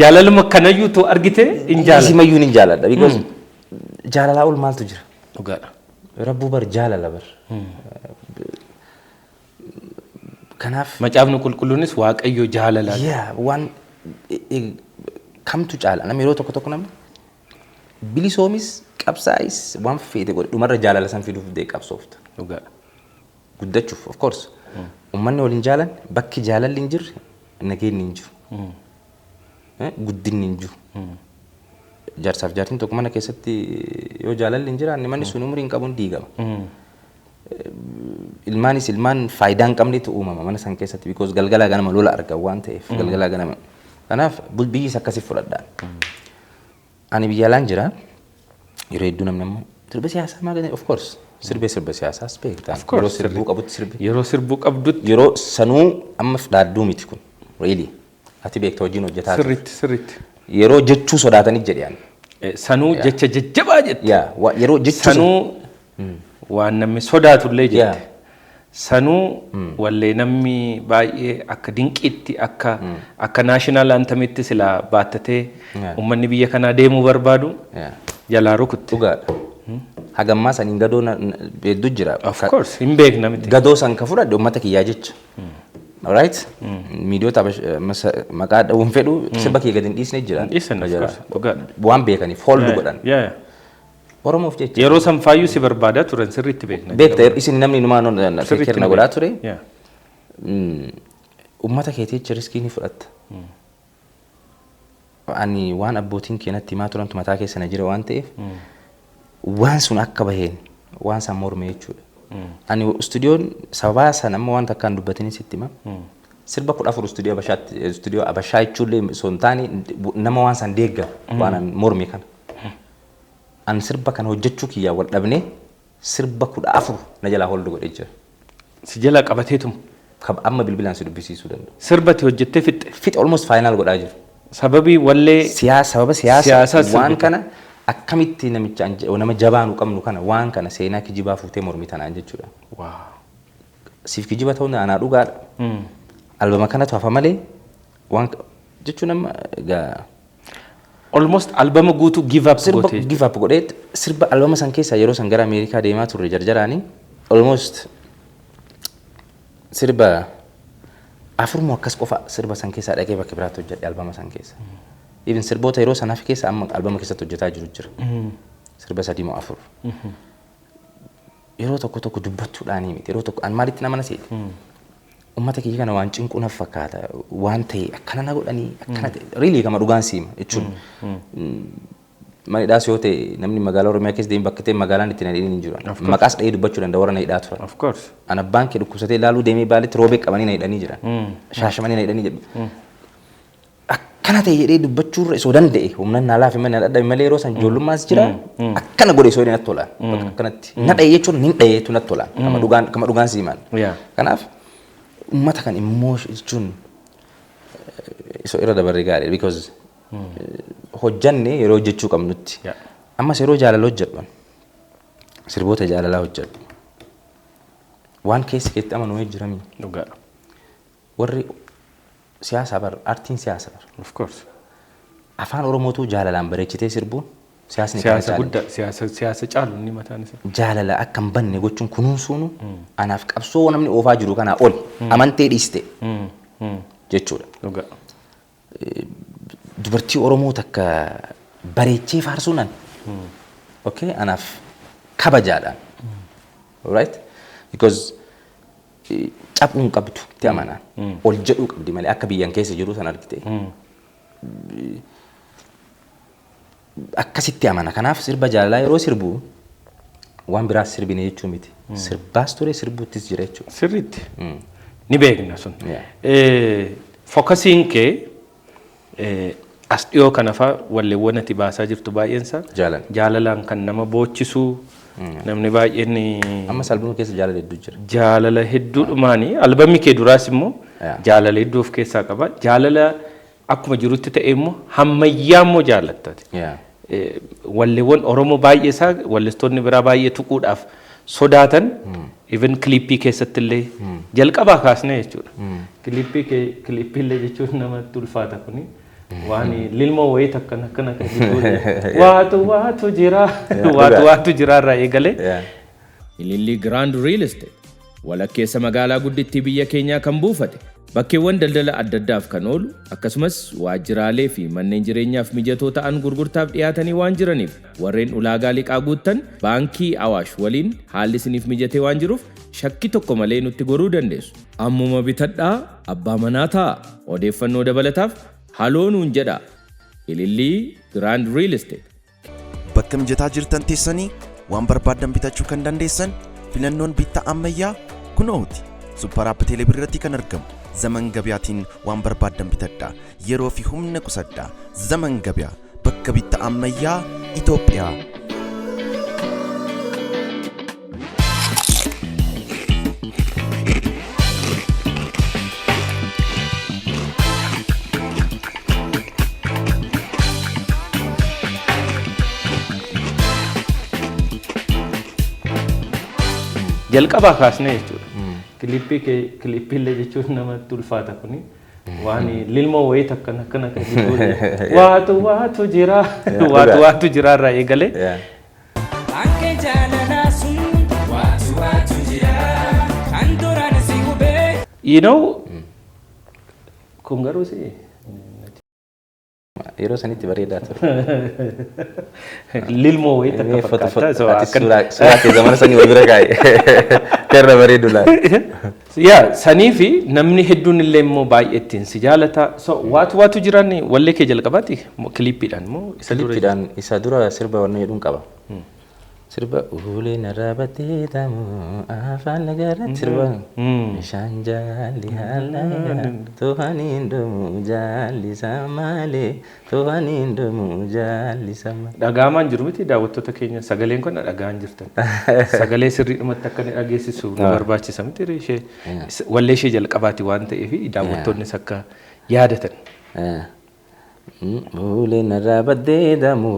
S1: jaalaluma kanayyuu tu argite hin jaaladha.
S2: Isimayyuu hin jaaladha. Because jaalalaa ol maaltu jira?
S1: Dhugaadha.
S2: Rabbuu bar jaalala bar. Kanaaf
S1: macaafni qulqulluunis waaqayyo jaalala.
S2: Waan kamtu caala nama yeroo tokko namni bilisoomis qabsaa'is waan feete godhe dhumarra jaalala san fiduuf dee qabsoofta.
S1: Dhugaadha.
S2: Guddachuuf of course. Uummanni waliin jaalan bakki jaalalli hin jirre nageenyi hin jiru. Guddinni hin jiru. Jaarsaaf jaartiin tokko mana keessatti yoo jaalalli hin jiraanne manni sun umurii hin qabuun diigama. Ilmaan faayidaa hin qabnetu uumama mana san keessatti because galgala ganama lola argan waan ta'eef galgala ganama. Kanaaf biyyis akkasii fudhadhaan. Ani biyya alaan jira yeroo hedduu namni ammoo sirba siyaasaa maal of course sirba siyaasaas beektaa yeroo sirbuu qabutti sirbi.
S1: Yeroo sirbuu qabdutti
S2: yeroo sanuu amma dhaadduu miti kun really ati beektaa hojiin hojjetaa
S1: sirriitti.
S2: Yeroo jechuu sodaatanii jedhan.
S1: Sanuu jecha jajjabaa jette.
S2: Yeroo jechuu
S1: sanuu waan namni sodaatullee jette. Sanuu wallee namni baay'ee akka dinqiitti akka naashinaal antamitti sila baattatee uummanni biyya kanaa deemuu barbaadu jalaa rukutte.
S2: Dhugaadha. hagammaa saniin gadoo hedduu jira.
S1: Of course hin beekna miti.
S2: Gadoo san ka fudhadhe uummata kiyyaa jecha. Alright? Miidiyoota maqaa dhawuun fedhu sirba kee gadi hin dhiisne jira.
S1: Dhiisan of course dhugaadha.
S2: Waan beekaniif hooldu godhan. Oromoof jecha.
S1: Yeroo san faayyuu si barbaadaa turan sirriitti beekna.
S2: Beekta isin namni numaan kirna godhaa ture. Uummata keetii jecha riskii ni fudhatta. Ani waan abbootiin keenyatti himaa turantu mataa keessa na jira waan ta'eef waan sun akka baheen waan san morme jechuudha. Ani stuudiyoon sababa sana amma waan takkaan dubbatanii sitti hima. Sirba 14 stuudiyoo Abashaa jechuullee osoo hin taane nama waan san deegga waan morme kana. Ani sirba kana hojjechuu kiyyaa wal dhabnee sirba 14 na jalaa holdu godhee jira.
S1: Si jala qabateetum.
S2: Amma bilbilaan si dubbisiisuu danda'u.
S1: Sirbatti hojjettee fixe
S2: almost final godhaa jira.
S1: Sababii wallee
S2: sababa siyaasa waan kana akkamitti namicha nama jabaanu qabnu kana waan kana seenaa kijibaa fuutee mormi tanaan jechuudha. Siif kijiba ta'uun anaa dhugaadha. Albama kanatu hafa malee waan jechuun amma egaa
S1: almost albama guutuu give up
S2: godhee sirba albama san keessa yeroo san gara Ameerikaa deemaa turre jarjaraanii almost sirba afurmoo akkas qofa sirba san keessaa dhaqee bakka biraatti hojjedhe albama san keessa. Even sirboota yeroo sanaaf keessa amma albama keessatti hojjetaa jiru jira. Sirba 3 moo 4. Yeroo tokko dubbachuudhaanii miti yeroo tokko an maalitti nama naseeti. Uummata kiyya kana waan cinquu naaf fakkaata waan ta'e akkana na godhanii akkana ta'e really kama dhugaan siima jechuun. Manidhaas yoo ta'e namni magaalaa Oromiyaa keessa deemu bakka ta'e magaalaan itti na hidhanii hin jiru. Maqaas dhahee dubbachuu danda'a warra na hidhaa turan.
S1: Of course.
S2: Ana abbaan kee dhukkubsatee ilaaluu deemee baalitti roobee qabanii na hidhanii jiran. Shaashamanii na hidhanii jedhu. Akkana ta'e jedhee dubbachuurra isoo danda'e humna naa laafi mana dhadhabe malee yeroo san ijoollummaas jira akkana godhe isoo natti tola. Akkanatti na dhahee jechuun hin dhaheetu natti tola. Kama dhugaan siimaan. Kanaaf uummata kan immoo jechuun isoo irra dabarre gaarii because hojjanne yeroo hojjechuu qabnutti. Ammas yeroo jaalala hojjedhu sirboota jaalalaa hojjedhu. Waan keessi keetti amanuu jirami.
S1: Dhugaadha.
S2: Warri siyaasa bar artiin siyaasa bar.
S1: Of course.
S2: Afaan Oromootu jaalalaan bareechitee sirbuun
S1: siyaasa guddaa siyaasa caalu ni mataan isa.
S2: Jaalala akka hin banne gochuun kunuunsuun anaaf qabsoo namni oofaa jiru kanaa ol amantee dhiiste jechuudha.
S1: Dhugaadha.
S2: Dubartii Oromoo takka bareechee faarsuunan okay anaaf kabajaadhaan right because cabuun qabdu itti amanaan ol jedhuu qabdi malee akka biyyan keessa jiru san argite akkasitti amana kanaaf sirba jaalalaa yeroo sirbu waan biraas sirbine jechuu miti sirbaas ture sirbuuttis jira jechuudha.
S1: Sirriitti ni beekna sun. Fokasiin kee as dhiyoo kana fa'aa walleewwan ati baasaa jirtu baay'eensaa jaalalaan kan nama boochisuu namni baay'een
S2: amma albama keessa jaalala hedduu jira.
S1: Jaalala hedduudhumaanii albamni kee duraas immoo jaalala hedduu of keessaa qaba. Jaalala akkuma jirutti ta'e immoo hammayyaa immoo jaalattati. Walleewwan Oromoo baay'ee isaa walleessitoonni biraa baay'ee tuquudhaaf sodaatan even kliippii keessatti illee jalqabaa kaasne jechuudha. Kliippii illee jechuun namatti ulfaata kuni. Waan lilmoo wayii takkan akkana kan jiru waatu jira irraa eegale.
S4: Ililli Grand Real Estate walakkeessa magaalaa guddittii biyya keenyaa kan buufate bakkeewwan daldala adda addaaf kan oolu akkasumas waajjiraalee fi manneen jireenyaaf mijatoo ta'an gurgurtaaf dhiyaatanii waan jiraniif warreen ulaagaa liqaa guuttan baankii Awaash waliin haalli isiniif mijatee waan jiruuf shakkii tokko malee nutti goruu dandeessu. Ammuma bitadhaa abbaa manaa ta'a. Odeeffannoo dabalataaf haloo nuun jedha. Ililli Grand Real Estate.
S3: Bakka mijataa jirtan teessanii waan barbaadan bitachuu kan dandeessan filannoon bittaa ammayyaa kunooti. Super App Teelebirrii irratti kan argamu. Zaman Gabiyaatiin waan barbaadan bitadhaa. Yeroo fi humna qusadhaa. Zaman Gabiyaa bakka bittaa ammayyaa Itoophiyaa.
S1: Jalqabaa kaasne jechuudha. Kliippii illee jechuun namatti ulfaata kuni. Waan lilmoo wayii takkan akkana kan jiru waatu jira irraa eegale. You know, kun garuu si
S2: yeroo sanitti bareedaa ture.
S1: Lilmoo wayii takka fakkaata.
S2: Suuraa kee zamana sanii wal bira kaa'e. Terra bareedu laata.
S1: Yaa sanii fi namni hedduun illee immoo baay'ee ittiin si jaalata. So waatu jiran wallee kee jalqabaati kiliippiidhaan moo isa dura?
S2: Kiliippiidhaan isa dura sirba wanna jedhuun qaba. Sirba ulee narrabatee tamu afaan lagaarratti sirba bishaan jaalli haala to'aniin dhumu jaalli samaalee to'aniin dhumu jaalli samaalee.
S1: Dhagaamaan jiru miti daawwattoota keenya sagaleen kun dhagaan jirtan. Sagalee sirriidhumatti akka inni dhageessisu nu barbaachisa miti ishee wallee ishee jalqabaati waan ta'eef daawwattoonnis akka yaadatan.
S2: Ulee narrabatee damu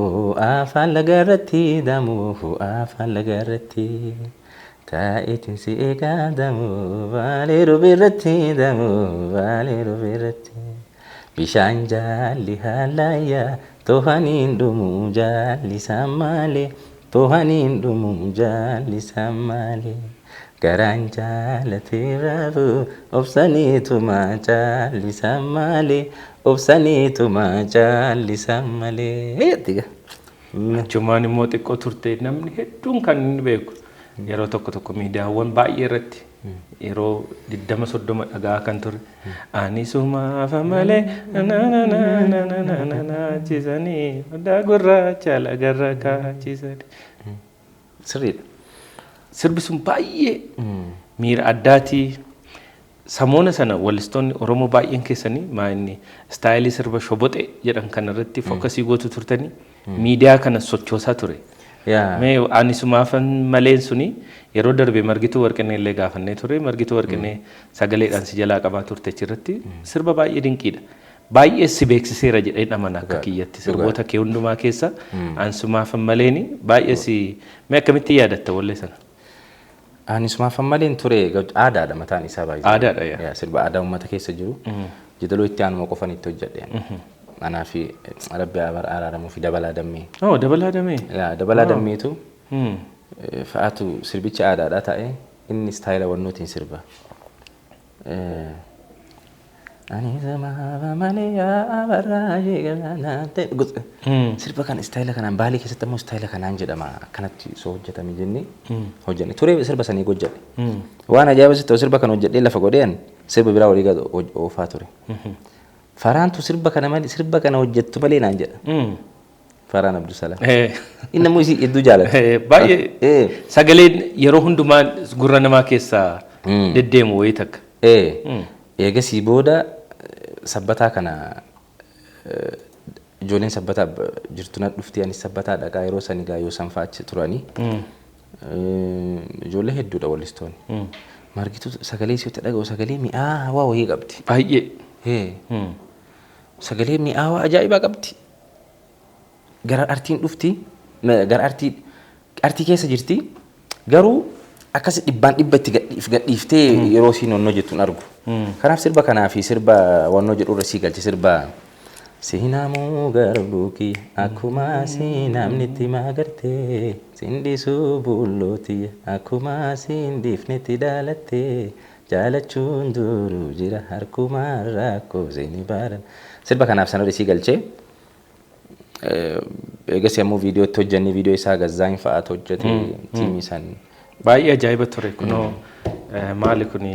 S2: afaan lagaarratti damu afaan lagaarratti taa'eetiin si eegaa damu baalee robeerratti damu baalee robeerratti bishaan jaalli halayyaa to'aniin dhumu jaalli samaalee to'aniin dhumu jaalli samaalee garaan jaalatee raafu obsaniituma jaalli samaalee. Obsaniituma jaallisaa malee.
S1: Achumaan immoo xiqqoo turte namni hedduun kan inni beeku yeroo tokko miidiyaawwan baay'ee irratti yeroo 20-30 dhagaa kan ture ani sumaaf malee naannoo odaa gurraacha lagarra kaachisanii.
S2: Sirriidha.
S1: Sirbi sun baay'ee miira addaatii. Samoona sana wallistoonni Oromoo baay'een keessanii maa'inni istaayilii sirba shoboxe jedhan kanarratti fokkasii gootu turtanii miidiyaa kana sochoosaa ture. Mee ani sumaafan maleen suni yeroo darbe Margituu Warqinee illee gaafannee ture. Margituu Warqinee sagaleedhaan si jalaa qabaa turte achirratti sirba baay'ee dinqiidha. Baay'ee si beeksiseera jedhee dhaman akka kiyyatti sirboota kee hundumaa keessa ani sumaafan maleeni baay'ee si mee akkamitti yaadatta wallee sana?
S2: Ani sumaafan maleen ture aadaadha mataan isaa baay'ee.
S1: Aadaadha yaa.
S2: Sirba aadaa uummata keessa jiru. Jidaloo itti aanuma qofan itti hojjedheen. Anaa fi Rabbi araaramuu fi Dabalaa Dammee.
S1: Oh Dabalaa Dammee.
S2: Dabalaa Dammeetu fa'aatu sirbicha aadaadhaa ta'e inni istaayila wannootiin sirba. Ani sumaafan malee yaa barraajee galaanaa sirba kan istaayila kanaan Baalee keessatti ammoo istaayila kanaan jedhama akkanatti soo hojjetame jennee hojjenne ture sirba sanii hojjedhe waan ajaa'ibsitti ta'u sirba kan hojjedhee lafa godheen sirba biraa walii gad oofaa ture Faraantu sirba kana hojjettu malee naan jedha Faraan Abdusalaam inni ammoo isii hedduu jaalata
S1: baay'ee sagaleen yeroo hundumaa gurra namaa keessaa deddeemu wayii takka eegasii booda sabbataa kana ijoolleen sabbataa jirtu na dhuftee anis sabbataa dhaqaa yeroo sanii gaa yoo sanfaa achi turanii ijoollee hedduudha wallistoonni. Margituu sagalee isiitti dhaga'u sagalee mi'aawaa wayii qabdi. Baay'ee.
S2: Sagalee mi'aawaa ajaa'ibaa qabdi. Gara artiin dhufti gara artii keessa jirti garuu akkas dhibbaan dhibba itti gadhiiftee yeroo siin wannoo jettuun argu. Kanaaf sirba kanaa fi sirba wannoo jedhu irra sii galche sirba Sinaamuu garbuuki akkuma sinamnitti maagartee sindisuu bullooti akkuma sindiifnetti daalattee jaalachuun duruu jira harkuma rakkoo seeni baaran sirba kanaaf sanarra sii galchee eegasii ammoo viidiyootti hojjennee viidiyoo isaa gazzaayin fa'aatu hojjete tiimii san
S1: baay'ee ajaa'iba ture kunoo maali kun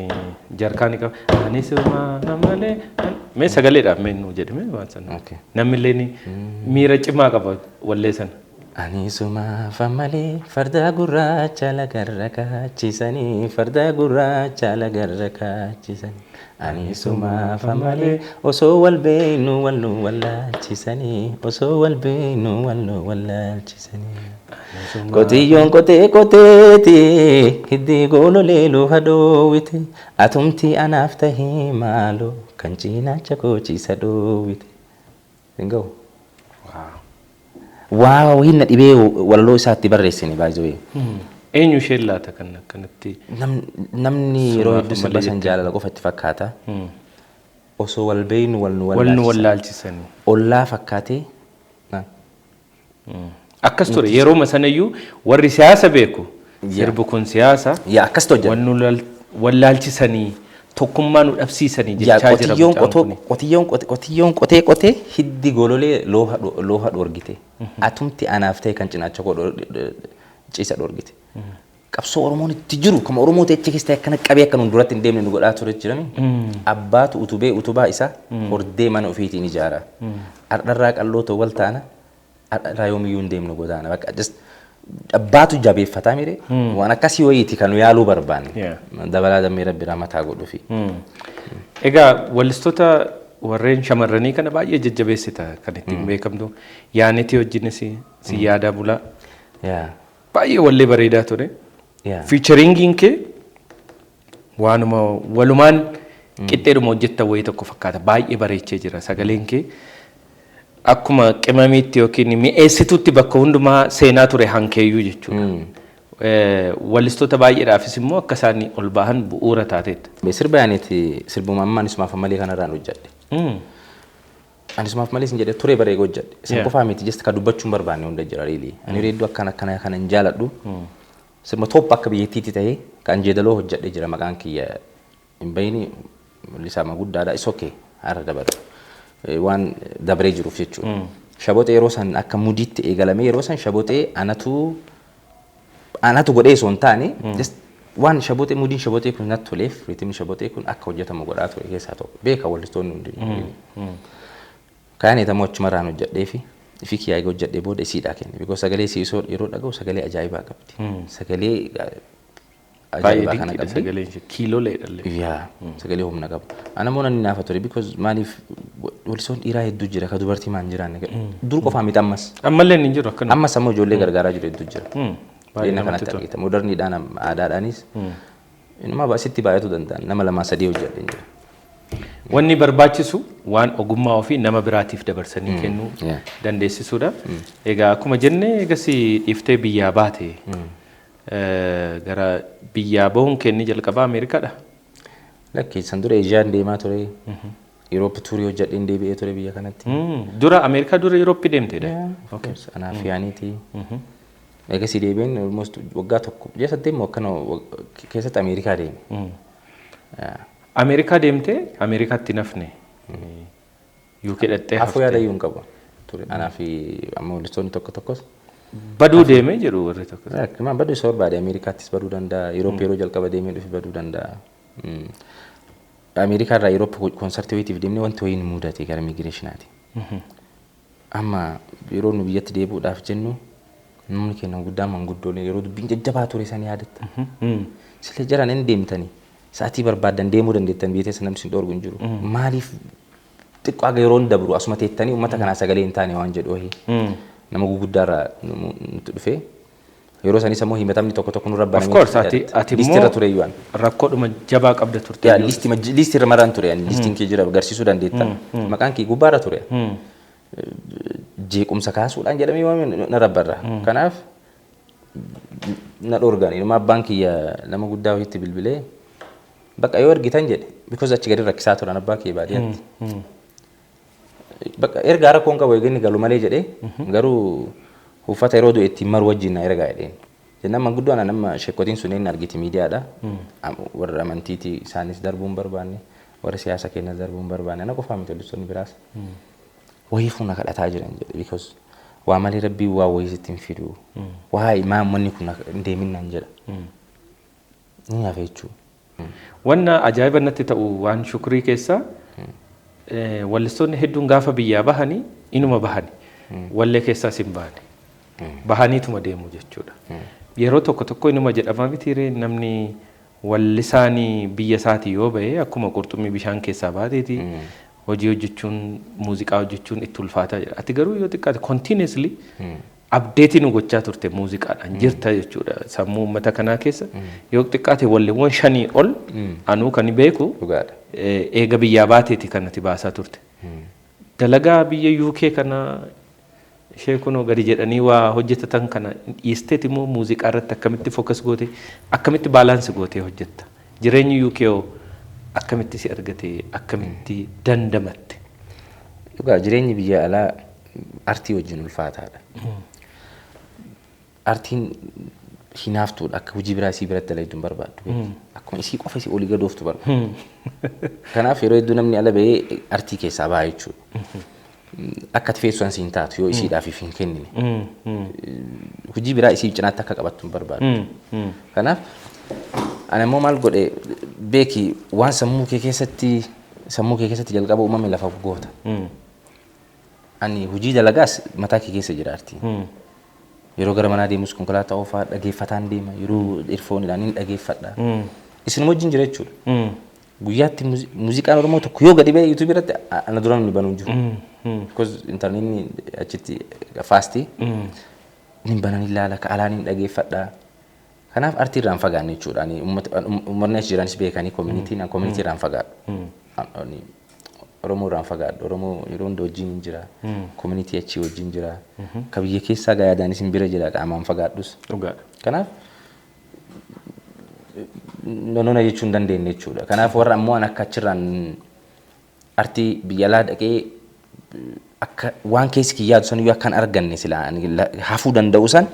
S1: jarkaanii qaba ani sumaafan malee mee sagaleedhaaf meennu jedhame waan sana namillee miira cimaa qaba wallee sana.
S2: Ani sumaafan malee farda gurraacha lagarra kaachisanii farda gurraacha lagarra kaachisanii ani sumaafan malee osoo wal beeknu wal nu wallaalchisanii osoo wal beeknu wal nu wallaalchisanii. Qotiyyoon qoteeti hiddi goololee luha dhoowwite atumti anaaf tahee maaloo kan cinaacha kochiisa dhoowwite. Singa'u. Waa hinna dhibee walaloo isaatti barreessine baay'ee.
S1: Eenyu ishee laata kan akkanatti?
S2: Namni yeroo hedduu sirba san jaalala qofa itti fakkaata. Osoo wal beeknu wal nu
S1: wallaalchisanii.
S2: Ollaa fakkaatee.
S1: Akkas ture yeroo masanayyuu warri siyaasa beeku sirbi kun siyaasa
S2: akkas hojjeta
S1: wallaalchisanii tokkummaan nu dhabsiisanii jechaa jira.
S2: Qotiyyoon qotee hiddi gololee looha dhoorgite. Atumti anaaf ta'e kan cinaacha koo ciisa dhoorgite. Qabsoo Oromoon itti jiru kuma Oromoo ta'e keessa akkana qabee akka nun duratti hin deemne nu godhaa ture jirame. Abbaatu utubaa isaa hordee mana ofiitiin ijaara. Ardharraa qalloo ta'u wal taana ardharraa yoomiyyuu hin deemnu godaana. Bakka abbaatu jabeeffataa mire waan akkasii wayiiti kan yaaluu barbaanne. Dabalaa dammee rabbi mataa godhuufi.
S1: Egaa wallistoota warreen shamarranii kana baay'ee jajjabeessita kan ittiin beekamtu. Yaaneti wajjinis si yaadaa bulaa. Baay'ee wallee bareedaa ture. Featuringin kee waanuma walumaan qixxeedhuma hojjettan wayii tokko fakkaata. Baay'ee bareechee jira sagaleen kee. Akkuma qimamiitti yookiin mi'eessituutti bakka hundumaa seenaa ture hankeeyyuu jechuudha. Wallistoota baay'eedhaafis immoo akka isaan ol bahan bu'uura taateetta.
S2: Sirba yaaniiti sirbuma ammaa anisumaaf malee kanarraan hojjedhe. Anisumaaf malee sin jedhee ture bareega hojjedhe. Sin qofaa miti jesta ka dubbachuun barbaanne hunda jira riilii. Ani reedduu akkana hin jaaladhu. Sirba tooppa akka biyyattiitti ta'ee kan jeedaloo hojjedhe jira maqaan kiyya hin bayini lisaama guddaadha. Is okay har'a dabalu. Waan dabree jiruuf jechuudha. Shaboxee yeroo san akka mudiitti eegalame yeroo san shaboxee anatu godhee osoo hin taane waan shaboxee mudiin shaboxee kun natti toleef riitimni shaboxee kun akka hojjetamu godhaa ture keessaa tokko beeka wallistoonni hundi. Kaan eetamoo achumarraan hojjedhee fi kiyyaa hojjedhee booda isiidhaa kenne. Bikoo sagalee siisoo yeroo dhaga'u sagalee ajaa'ibaa qabdi. Sagalee ajaa'ibaa kana qabdi.
S1: Sagaleen kiiloolee dhallee.
S2: Sagalee humna qabu. Anamoo nan naafa ture because maaliif wallistoonni dhiiraa hedduu jira ka dubartii maan jiraanne dur qofaa miti ammas.
S1: Ammallee ni jiru akkana.
S2: Ammas ammoo ijoollee gargaaraa jiru hedduu jira. Baay'ina kanatti argita. Moderniidhaan aadaadhaanis inuma baasitti baay'atu danda'an nama lamaa sadii hojjedhee jira.
S1: Wanni barbaachisu waan ogummaa ofii nama biraatiif dabarsanii kennuu dandeessisuudha. Egaa akkuma jenne egasii dhiiftee biyyaa baate gara biyyaa bahuun kenni jalqabaa Ameerikaadha.
S2: Lakki san dura Eejiyaan deemaa ture. Euroopi turii hojjedheen deebi'ee ture biyya kanatti.
S1: Dura Ameerikaa dura Euroopi deemteedha.
S2: Anaaf yaaniiti. Egasii deebi'een almost waggaa tokko ji'a saddeet akkana keessatti Ameerikaa deeme.
S1: Ameerikaa deemtee Ameerikaatti nafne UK dhattee
S2: hafuu yaada iyyuu hin qabu ture. Anaaf amma wallistoonni tokkos.
S1: Baduu deemee jedhu warri tokko.
S2: Baduu isa barbaade Ameerikaattis baduu danda'a. Euroopi yeroo jalqaba deemee dhufe baduu danda'a. Ameerikaa irraa Euroopi koonsartii wayiitiif deemnee wanti wayiin mudate gara immigireeshinaati. Amma yeroo nu biyyatti deebi'uudhaaf jennu namni keenya guddaa manguddoolee yeroo dubbiin jajjabaa ture san yaadatta. Sila jaran hin deemtanii sa'aatii barbaadan deemuu dandeettan biyya teessa namni sin dhoorgu hin jiru. Maaliif xiqqoo aga yeroo hin dabru asuma teettanii uummata kanaa sagalee hin taane waan jedhu nama guguddaarraa nutti dhufee. Yeroo sanis ammoo himatamni tokko nurra banamee.
S1: Of course ati
S2: listiirra ture iyyuu.
S1: Rakkoodhuma jabaa qabda turte.
S2: Listiirra maraan ture listiin kee jira agarsiisuu dandeetta. Maqaan kee gubbaarra ture. Jeequmsa kaasuudhaan jedhamee waan na rabbarra. Kanaaf na dhoorgan ilma abbaan kiyya nama guddaa ofitti bilbilee bakka yoo argitan jedhe because achi gadi rakkisaa turan abbaa kee baadiyyaatti. Bakka erga rakkoon qabu eeganni galu malee jedhee garuu uffata yeroo du'e ittiin maru wajjin na ergaa jedheen. Jennaan manguddoon nama sheekkotiin sun inni argiti miidiyaadha. Warra amantiiti isaanis darbuun barbaanne warra siyaasa keenyas darbuun barbaanne ana qofaa miti wallistoonni biraas. Wayii fuuna kadhataa jiran jedhe because waa malee rabbii waa wayii sittiin fidu. Waa imaan manni kun deeminaan jedha. Ni hafe jechuudha.
S1: Wanna ajaa'iba natti ta'u waan shukrii keessaa wallistoonni hedduun gaafa biyyaa bahanii inuma bahani. Wallee keessaas hin bahani. Bahaniituma deemu jechuudha. Yeroo tokko inuma jedhama mitiiree namni wallisaanii biyya isaatii yoo bahee akkuma qurxummii bishaan keessaa baateeti hojii hojjechuun muuziqaa hojjechuun itti ulfaataa jira. Ati garuu yoo xiqqaate continuously abdeetii nu gochaa turte muuziqaadhaan jirta jechuudha. Sammuu uummata kanaa keessa yoo xiqqaate walleewwan 5 ol anuu kan beeku eega biyyaa baateeti kan ati baasaa turte. Dalagaa biyya UK kana ishee kunoo gadi jedhanii waa hojjetatan kana dhiisteeti immoo muuziqaa irratti akkamitti focus goote akkamitti baalaansi gootee hojjetta. Jireenyi UK akkamitti si argate akkamitti dandamatte.
S2: Dhugaa jireenyi biyya alaa artii wajjin ulfaataadha. Artiin hinaaftuudha akka hojii biraa sii biratti dalaguun barbaaddu. akkuma isii qofa isii olii gadooftu bara. Kanaaf yeroo hedduu namni ala bahee artii keessaa baha jechuudha. Akka ati feessuun siin taatu yoo isiidhaaf hin kennine. Hojii biraa isii cinaatti akka qabattu hin barbaadu. Kanaaf ani immoo maal godhe beeki waan sammuu kee keessatti jalqaba uumame lafa goota. Ani hojii dalagaas mataa kee keessa jira artii. Yeroo gara manaa deemus konkolaataa oofaa dhageeffataan deema yeroo irfooniidhaan hin dhageeffadha. Isin wajjin jira jechuudha. Guyyaatti muuziqaan Oromoo tokko yoo gadi ba'e YouTube irratti ana duraan ni banuu jiru. Because intarneetni achitti faastii ni banan ilaala ka alaan hin dhageeffadha. Kanaaf artii irraan fagaanne jechuudha. Uummanni achi jiranis beekanii community irraan fagaadhu. Oromoo irraan fagaadhu. Oromoo yeroo hunda wajjin hin jira. Community achi wajjin jira. Ka biyya keessaa gaayadaanis hin bira jira qaamaan fagaadhus. Kanaaf nonona jechuun dandeenye jechuudha. Kanaaf warra ammoo an akka achirraan artii biyya alaa dhaqee akka waan keessi kiyyaatu san iyyuu akkan arganne sila hafuu danda'u san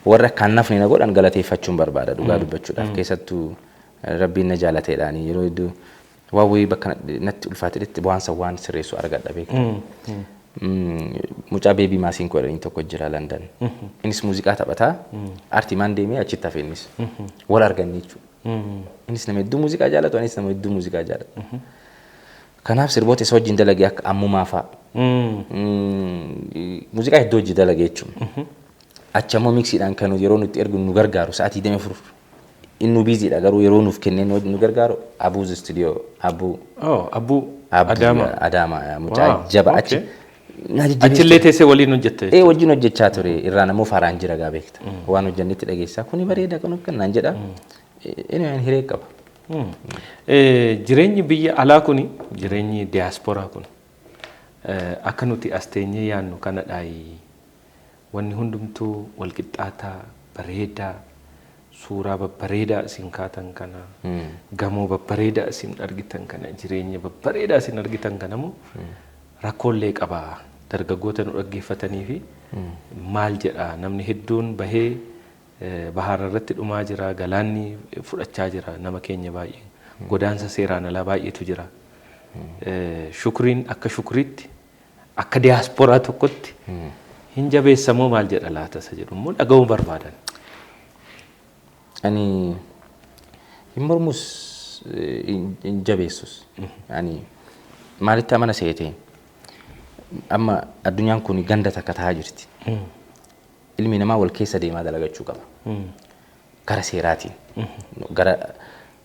S2: warra akkaan nafne na godhan galateeffachuun barbaada dhugaa dubbachuudhaaf keessattuu rabbiin na jaalateedhaani yeroo hedduu waan wayii bakka natti ulfaatetti waan sirreessu argadha beekta. Mucaa beebii maasiin kodhanii tokko jira London. Innis muuziqaa taphataa artii maan deemee achitti hafe innis wal arganne jechuudha. Innis nama hedduu muuziqaa jaalatu anis nama hedduu muuziqaa jaalatu. Kanaaf sirboota isa wajjin dalagee akka ammumaa fa'a. Muuziqaa hedduu hojii dalagee jechuudha. Achi ammoo miksiidhaan kan yeroo nutti ergu nu gargaaru sa'aatii 24 inni biiziidha garuu yeroo nuuf kennee nu gargaaru Abuuz Studio Abuu Adaama mucaa jaba achi.
S1: Achillee teessee waliin hojjette.
S2: Wajjin hojjechaa ture irraa namoo faaraan jira gaa beekta. Waan hojjannetti dhageessaa kuni bareeda kan naan jedha. Inni hiree qaba.
S1: Jireenyi biyya alaa kuni jireenyi diiyaasporaa kun akka nuti as teenyee yaannu kanadhaayi wanni hundumtuu walqixxaataa bareedaa suuraa babbareedaa isin kaatan kana gamoo babbareedaa isin argitan kana jireenya babbareedaa isin argitan kanamoo rakkoolee qabaa dargaggoota nu dhaggeeffatanii fi maal jedha namni hedduun bahee bahara irratti dhumaa jira galaanni fudhachaa jira nama keenya baay'ee godaansa seeraan alaa baay'eetu jira shukriin akka shukriitti akka diiyaasporaa tokkotti hin jabeessamoo maal jedha laata isa jedhu immoo dhaga'uu barbaadan.
S2: Ani hin mormus hin jabeessus ani maalitti amana seetee amma addunyaan kun ganda takka tahaa jirti. Ilmi namaa wal keessa deemaa dalagachuu qaba. Gara seeraatiin gara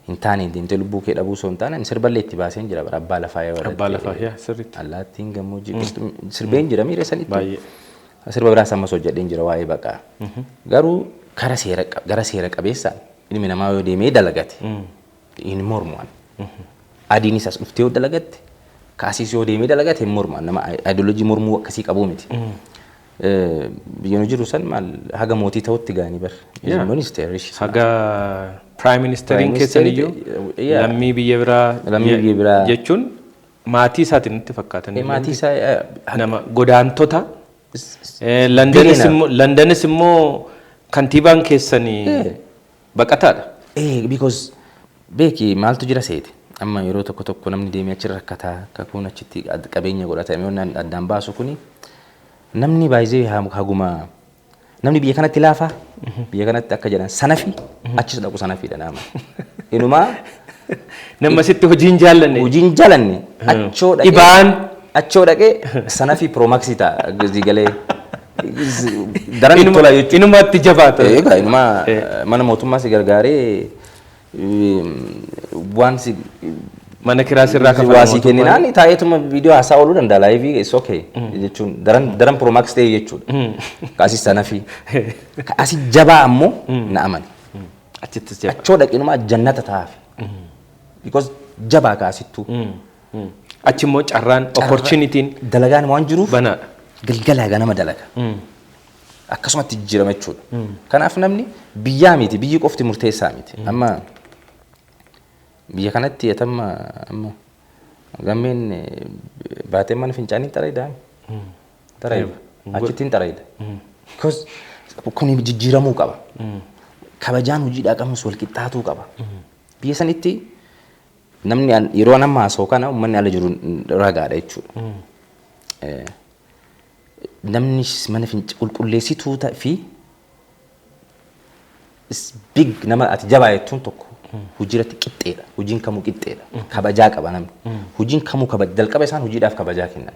S2: hin taane deemtee lubbuu kee dhabuu osoo hin taane sirballee itti baaseen jira bara abbaa lafaa yoo
S1: abbaa lafaa yaa sirriitti
S2: allaattiin gammoojjii sirbeen jira miira sanitti baay'ee sirba biraa sammas hojjedheen jira waa'ee baqaa garuu gara seera qabeessaan ilmi namaa yoo deemee dalagate hin mormu'an adiinis as dhuftee yoo dalagatte kaasiis yoo deemee dalagate hin mormu'an nama ideoloojii mormuu akkasii qabuu miti. Biyyoon jiru san maal haga mootii ta'utti gaanii bar ministeerri
S1: haga prime ministeriin keessan iyyuu lammii biyya biraa jechuun maatii isaatiin itti fakkaatan
S2: maatii isaa
S1: nama godaantota Londonis immoo kantiibaan keessanii baqataadha.
S2: Because beeki maaltu jira seete amma yeroo tokko namni deemee achirra rakkataa kakuun achitti qabeenya godhatame addaan baasu kuni namni baay'ee haguma namni biyya kanatti laafaa biyya kanatti akka jedhan sanafi achis dhaqu sanafiidha nama inumaa
S1: nama sitti hojiin jaallanne
S2: achoo dhaqee sanafi promaxii ta'a galee daran tola jechuudha
S1: inumatti jabaata
S2: inumaa mana mootummaa si gargaaree waan si
S1: mana kiraa sirraa
S2: kafaluu waasii kenninaan taa'eetuma viidiyoo haasaa ooluu danda'a laayivii is okay jechuun daran promax ta'e jechuudha kaasii sanafi kaasii jabaa ammoo na amani
S1: achittis jabaa
S2: achoo dhaqinumaa jannata ta'aafi because jabaa kaasittuu
S1: achi immoo carraan opportunitiin
S2: dalagaan waan jiruuf
S1: banaadha
S2: galgalaa ganama dalaga akkasumatti jijjiirama jechuudha kanaaf namni biyyaa miti biyyi qofti murteessaa miti amma biyya kanatti yatamma amma gammeen baatee mana fincaanii xaraydaan xarayda achittiin xarayda because kun jijjiiramuu qaba kabajaan hojiidhaa qabnus wal qixxaatuu qaba biyya sanitti namni yeroo nama haasa'u kana uummanni ala jiru ragaadha jechuudha. Namni mana qulqulleessituu fi big nama ati jabaa jettuun tokko hojiirratti qixxeedha. Hojiin kamuu qixxeedha. Kabajaa qaba namni. Hojiin kamuu jalqaba isaan hojiidhaaf kabajaa kennan.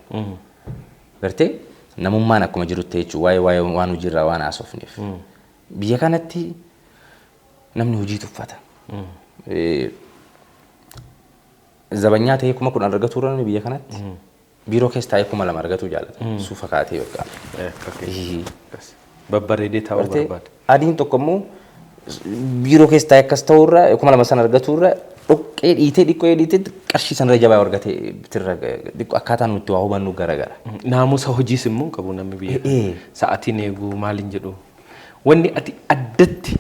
S2: Gartee namummaan akkuma jirutti jechuudha waa'ee waan hojiirraa waan haasofneef. Biyya kanatti namni hojii tuffata. Zabanyaa ta'ee 10,000 argatu irra biyya kanatti biiroo keessa taa'ee 2,000 argatu jaalata. Suufa kaatee yookaan.
S1: Babbareedee taa'uu barbaada.
S2: Adiin tokko immoo biiroo keessa taa'ee akkas ta'uu irra 2,000 sana argatu irra dhoqqee dhiitee qarshii sanarra jabaa argatee akkaataan nuti waa hubannu garagara.
S1: Naamusa hojiis immoo qabu namni biyya. Sa'aatiin eeguu maaliin jedhu. Wanni ati addatti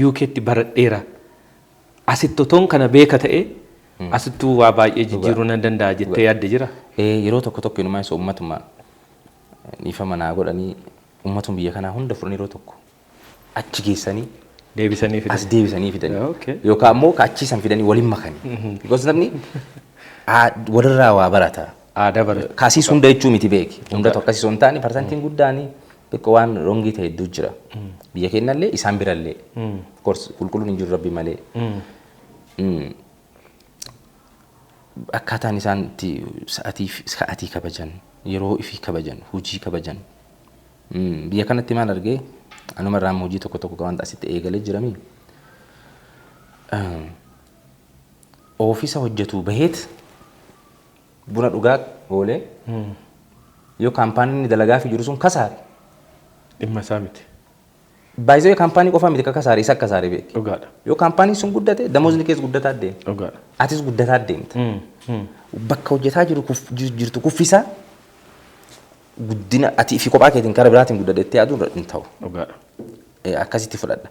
S1: UK'tti baradheera. Asitti otoon kana beeka ta'ee asittuu waa baay'ee jijjiiruu nan danda'a jettee yaadde jira.
S2: Yeroo tokko inumaa isa uummatuma dhiifama naa godhanii uummatuma biyya kanaa hunda furan yeroo tokko achi geessanii
S1: deebisanii fidan.
S2: As deebisanii fidanii yookaan ammoo achiisan fidanii waliin makanii. Because namni walirraa waa barata.
S1: Aadaa barata.
S2: Kaasiis hunda jechuu miti beeki. Hunda tokko akkasii osoo hin taane parsantiin guddaanii beeku waan rongii ta'e hedduu jira. Biyya keenyallee isaan birallee. Of course qulqulluun hin jiru rabbi malee. Akkaataan isaan itti sa'aatii kabajan yeroo ifii kabajan hojii kabajan biyya kanatti maal argee anuma irraa hojii tokko wanta asitti eegalee jirami oofisa hojjetu baheet buna dhugaa oolee yoo kaampaaniin dalagaa fi jiru sun kasaare
S1: dhimma isaa miti.
S2: Baay'ee kaampaanii qofaa miti kasaare isa kasaare beeki.
S1: Dhugaadha.
S2: Yoo kaampaaniin sun guddate damozni keessa guddataa deema.
S1: Dhugaadha.
S2: Atis guddataa deemta. Bakka hojjetaa jirtu kuffisa guddina ati fi kophaa keetiin karaa biraatiin guddatettee aduun hin ta'u.
S1: Dhugaadha.
S2: Akkasitti fudhadha.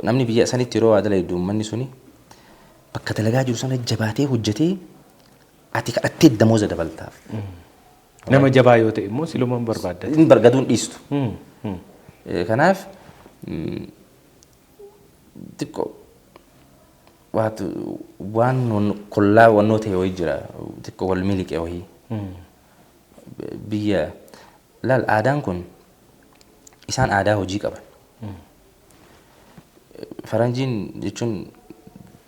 S2: Namni biyya sanitti yeroo waa dalagu uummanni suni bakka dalagaa jiru sana jabaatee hojjetee ati kadhattee damooza dabaltaaf.
S1: Nama jabaa yoo ta'e immoo silumaan barbaadda.
S2: Inni bargaduun dhiistu. Kanaaf xiqqoo waan kollaa wannoo ta'e wayii jira xiqqoo wal miliqee wayii. Biyya laal aadaan kun isaan aadaa hojii qaban. Faranjiin jechuun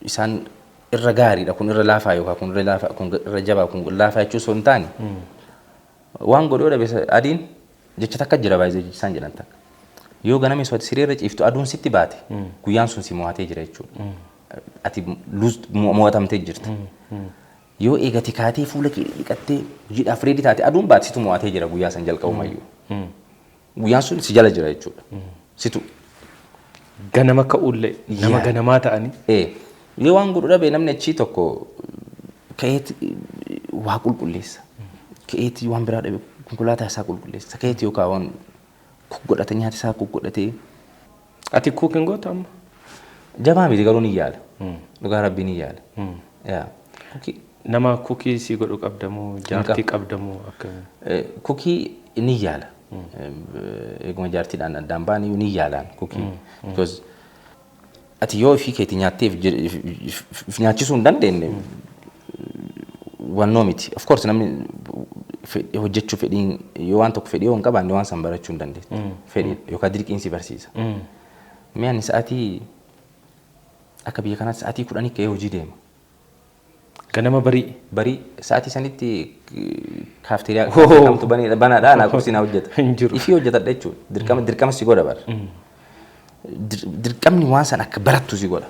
S2: isaan irra gaariidha kun irra laafaa yookaan kun irra laafaa kun irra jabaa kun laafaa jechuun osoo hin taane waan godhoo dhabe adiin jecha takka jira baay'ee isaan jedhan takka. Yoo ganame siree ciiftu aduun sitti baate guyyaan sun si mo'atee jira jechuudha. Ati mo'atamtee jirta. Yoo eegati kaatee fuula kee dhiqattee hojiidhaaf reedii taate aduun baate situ mo'atee jira guyyaa san jalqabumayyuu. Guyyaan sun si jala jira jechuudha. Situ.
S1: Ganama ka'ullee nama ganamaa ta'anii.
S2: Yoo waan godhu dhabe namni achii tokko ka'eeti waa qulqulleessa. Ka'eeti waan biraa dhabe konkolaataa isaa qulqulleessa. Ka'eeti yookaan waan godhate nyaata isaa godhatee.
S1: Ati kuukin goota amma?
S2: Jabaa miti garuu ni yaala. Dhugaa rabbii ni yaala.
S1: Nama kukii si godhu qabdamoo jaartii qabdamoo akka?
S2: Kukii ni yaala. Eeguma jaartiidhaan addaan baanii ni yaalaan kukii. Because ati yoo ofii keetii nyaatteef nyaachisuu hin dandeenye wannoo miti. Of course namni hojjechuu fedhiin yoo waan tokko fedhii yoo hin qabaanne waan san barachuu hin dandeessu. Fedhii yookaan dirqiin si barsiisa. Mi'aan sa'aatii akka biyya kanaatti sa'aatii 10 ka'ee hojii deema.
S1: Ganama
S2: barii sa'aatii sanitti kaafteeriyaa kamtu banaadhaa naa kursi naa hojjeta. Ifii hojjetadha jechuudha. Dirqama si godha bara. Dirqamni waan san akka barattu si godha.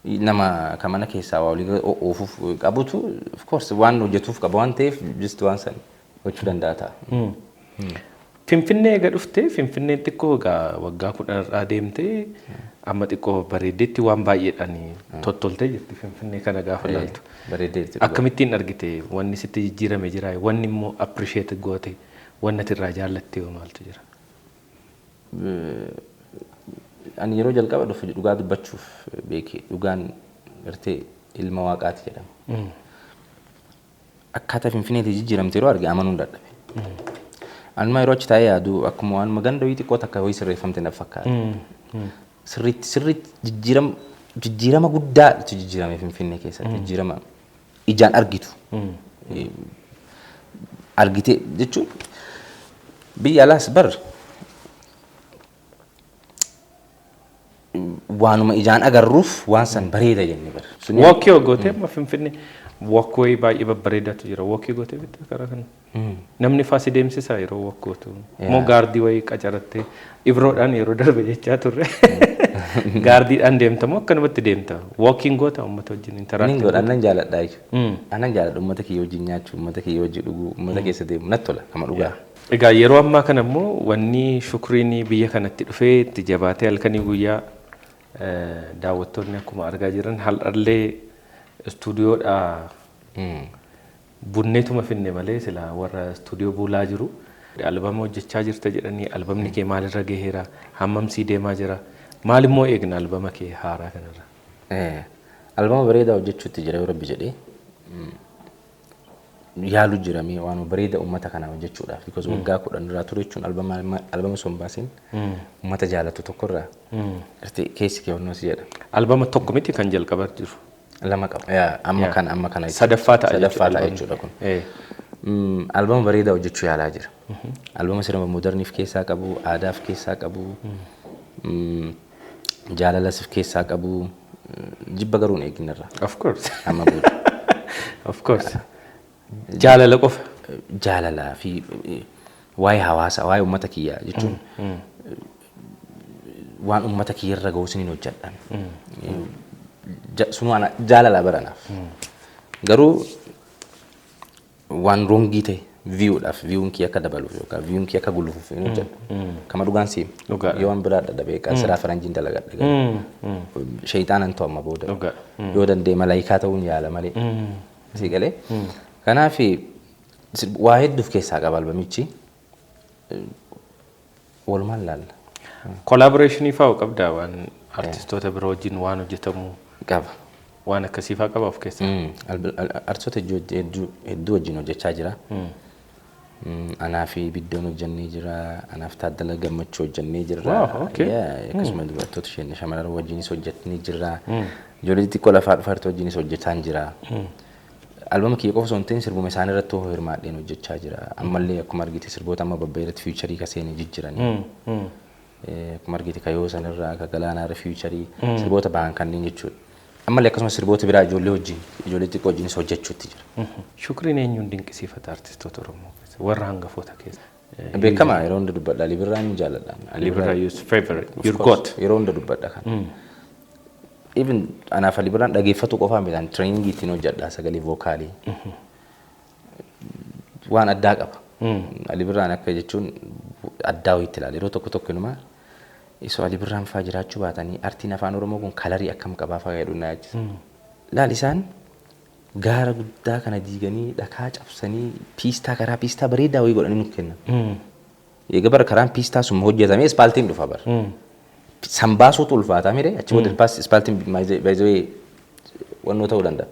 S2: Nama kan mana keessaa waa waliin oofuuf qabutu of course waan hojjetuuf qaba waan ta'eef just waan san gochuu danda'a ta'a.
S1: Finfinnee eega dhuftee Finfinneen xiqqoo waggaa 10 irraa deemtee amma xiqqoo bareeddeetti waan baay'eedhaan tottoltee jirti Finfinnee kana gaafa ilaaltu. Akkamittiin argite wanni sitti jijjiirame jira wanni immoo appreciate goote wanni ati irraa jaallatte maaltu jira?
S2: Ani yeroo jalqaba dhufe dhugaa dubbachuuf beekee dhugaan gartee ilma waaqaati jedhama. Akkaataa Finfinneetti jijjiiramte yeroo arge amanuun dadhabe. Anuma yeroo achi taa'ee yaadu akkuma waan maganda wayii xiqqoo takka wayii sirreeffamte na fakkaata. Sirriitti jijjiiram jijjiirama guddaa jijjiirame Finfinnee keessatti jijjiirama ijaan argitu. Argite jechuun biyya alaas bar waanuma ijaan agarruuf waan san bareeda jenne bar.
S1: Wokkii gootee amma Finfinnee wokkii baay'ee babbareedaatu jira. Wokkii gootee bitta karaa kana. Namni faasi deemsisaa yeroo wokkootu. Moo gaardii wayii qacarattee ibroodhaan yeroo darbe jechaa turre. Gaardiidhaan deemta moo akkanumatti deemta? Wokkiin goota uummata wajjin interaaktii.
S2: Ni godha annan jaaladha jechuudha. Annan jaaladha uummata kiyya wajjin nyaachuu, uummata kiyya wajjin dhuguu, uummata keessa deemu natti tola kama dhugaa.
S1: Egaa yeroo ammaa kana immoo wanni Shukriin biyya kanatti dhufee itti jabaatee halkanii guyyaa daawwattoonni akkuma argaa jiran hal'allee istuudiyoodha bunneetuma finne malee sila warra istuudiyoo buulaa jiru. Albama hojjechaa jirta jedhanii albamni kee maalirra gaheera? Hammamsii deemaa jira? Maal immoo eegna albama kee haaraa kanarra?
S2: Albama bareedaa hojjechuutti jira yoo Rabbi jedhee yaalu jiramee waan bareeda uummata kana hojjechuudhaaf because waggaa 10 irraa ture jechuun albama son baasin uummata jaalatu tokkorraa keessi kee onnoos jedha.
S1: Albama tokko miti kan jalqabaa jiru.
S2: Lama qaba. Amma kana
S1: sadaffaa
S2: ta'a jechuudha kun. Albama bareedaa hojjechuu yaalaa jira. Albama sirba moderniif keessaa qabu, aadaaf keessaa qabu, jaalalasif keessaa qabu, jibba garuu hin eeginarra.
S1: Of course.
S2: Amma booda.
S1: Of course. Jaalala qofa.
S2: Jaalalaa fi waa'ee hawaasaa, waa'ee uummata kiyyaa jechuun waan uummata kiyyarra ga'u siniin hojjedhan. Sunu jaalalaa baranaaf. Garuu waan rongii ta'e viewudhaaf viewun kiyya akka dabaluuf yookaan viewun kiyya akka gulufuuf hin hojjedhu. Kama dhugaan siim. Yoo waan biraa dadhabee siraa faranjiin dalagadha. Shayxaanan ta'u amma booda. Yoo danda'e malaayikaa ta'uun yaala malee. Si galee. Kanaaf waa hedduuf keessaa qaba albamichi. Walumaan laalla.
S1: Collaboration fa'aa qabdaa waan artistoota biroo wajjin waan hojjetamu
S2: qaba.
S1: Waan akkasii fa'aa qaba of keessaa.
S2: Artistoota hedduu wajjin hojjechaa jira. Anaa fi Biddoon hojjennee jira. Anaaf Taaddala Gammachuu hojjennee jirra. Akkasuma dubartoota isheen shamarran wajjinis hojjennee jirra. Ijoollee xixiqqoo lafaa dhufaartu wajjinis hojjetaa jira. Albama kiyya qofa osoo hin ta'in sirbuma isaan irratti hirmaadheen hojjechaa jira. Ammallee akkuma argite sirboota amma babbareeratti fiicharii kaseenii jijjiiranii. Akkuma argite kayoo sanarraa akka galaanaarra fiicharii sirboota ba'an kanneen jechuudha. Ammallee akkasumas sirboota biraa ijoollee xixiqqoo wajjinis hojjechuutti jira.
S1: Shukriin eenyuun dinqisiifata artistoota Oromoo keessa warra hangafoota keessa?
S2: Beekamaa yeroo hunda dubbadha. Alii Birraan ni jaalladha.
S1: Alii Birraa your favorite, your goat.
S2: Yeroo hunda dubbadha kan. Even anaaf Alii Birraan dhageeffatu qofaa miidhaan training ittiin hojjedha sagalee vookaalii. Waan addaa qaba. Alii Birraan akka jechuun addaa wayiitti ilaala. Yeroo tokko inumaa isoo Alii Birraan fa'aa jiraachuu baatanii artiin afaan Oromoo kun kalarii akkam qabaa fa'aa jedhu na yaachisa. Laal isaan gaara guddaa kana diiganii dhakaa cabsanii karaa piistaa bareedaa wayii godhanii nuuf kennan. Egaa bara karaan piistaa sun hojjetamee ispaaltiin dhufa bara. Sambaasuutu ulfaataa mire achi booda ispaaltiin baay'ee wannoo ta'uu danda'a.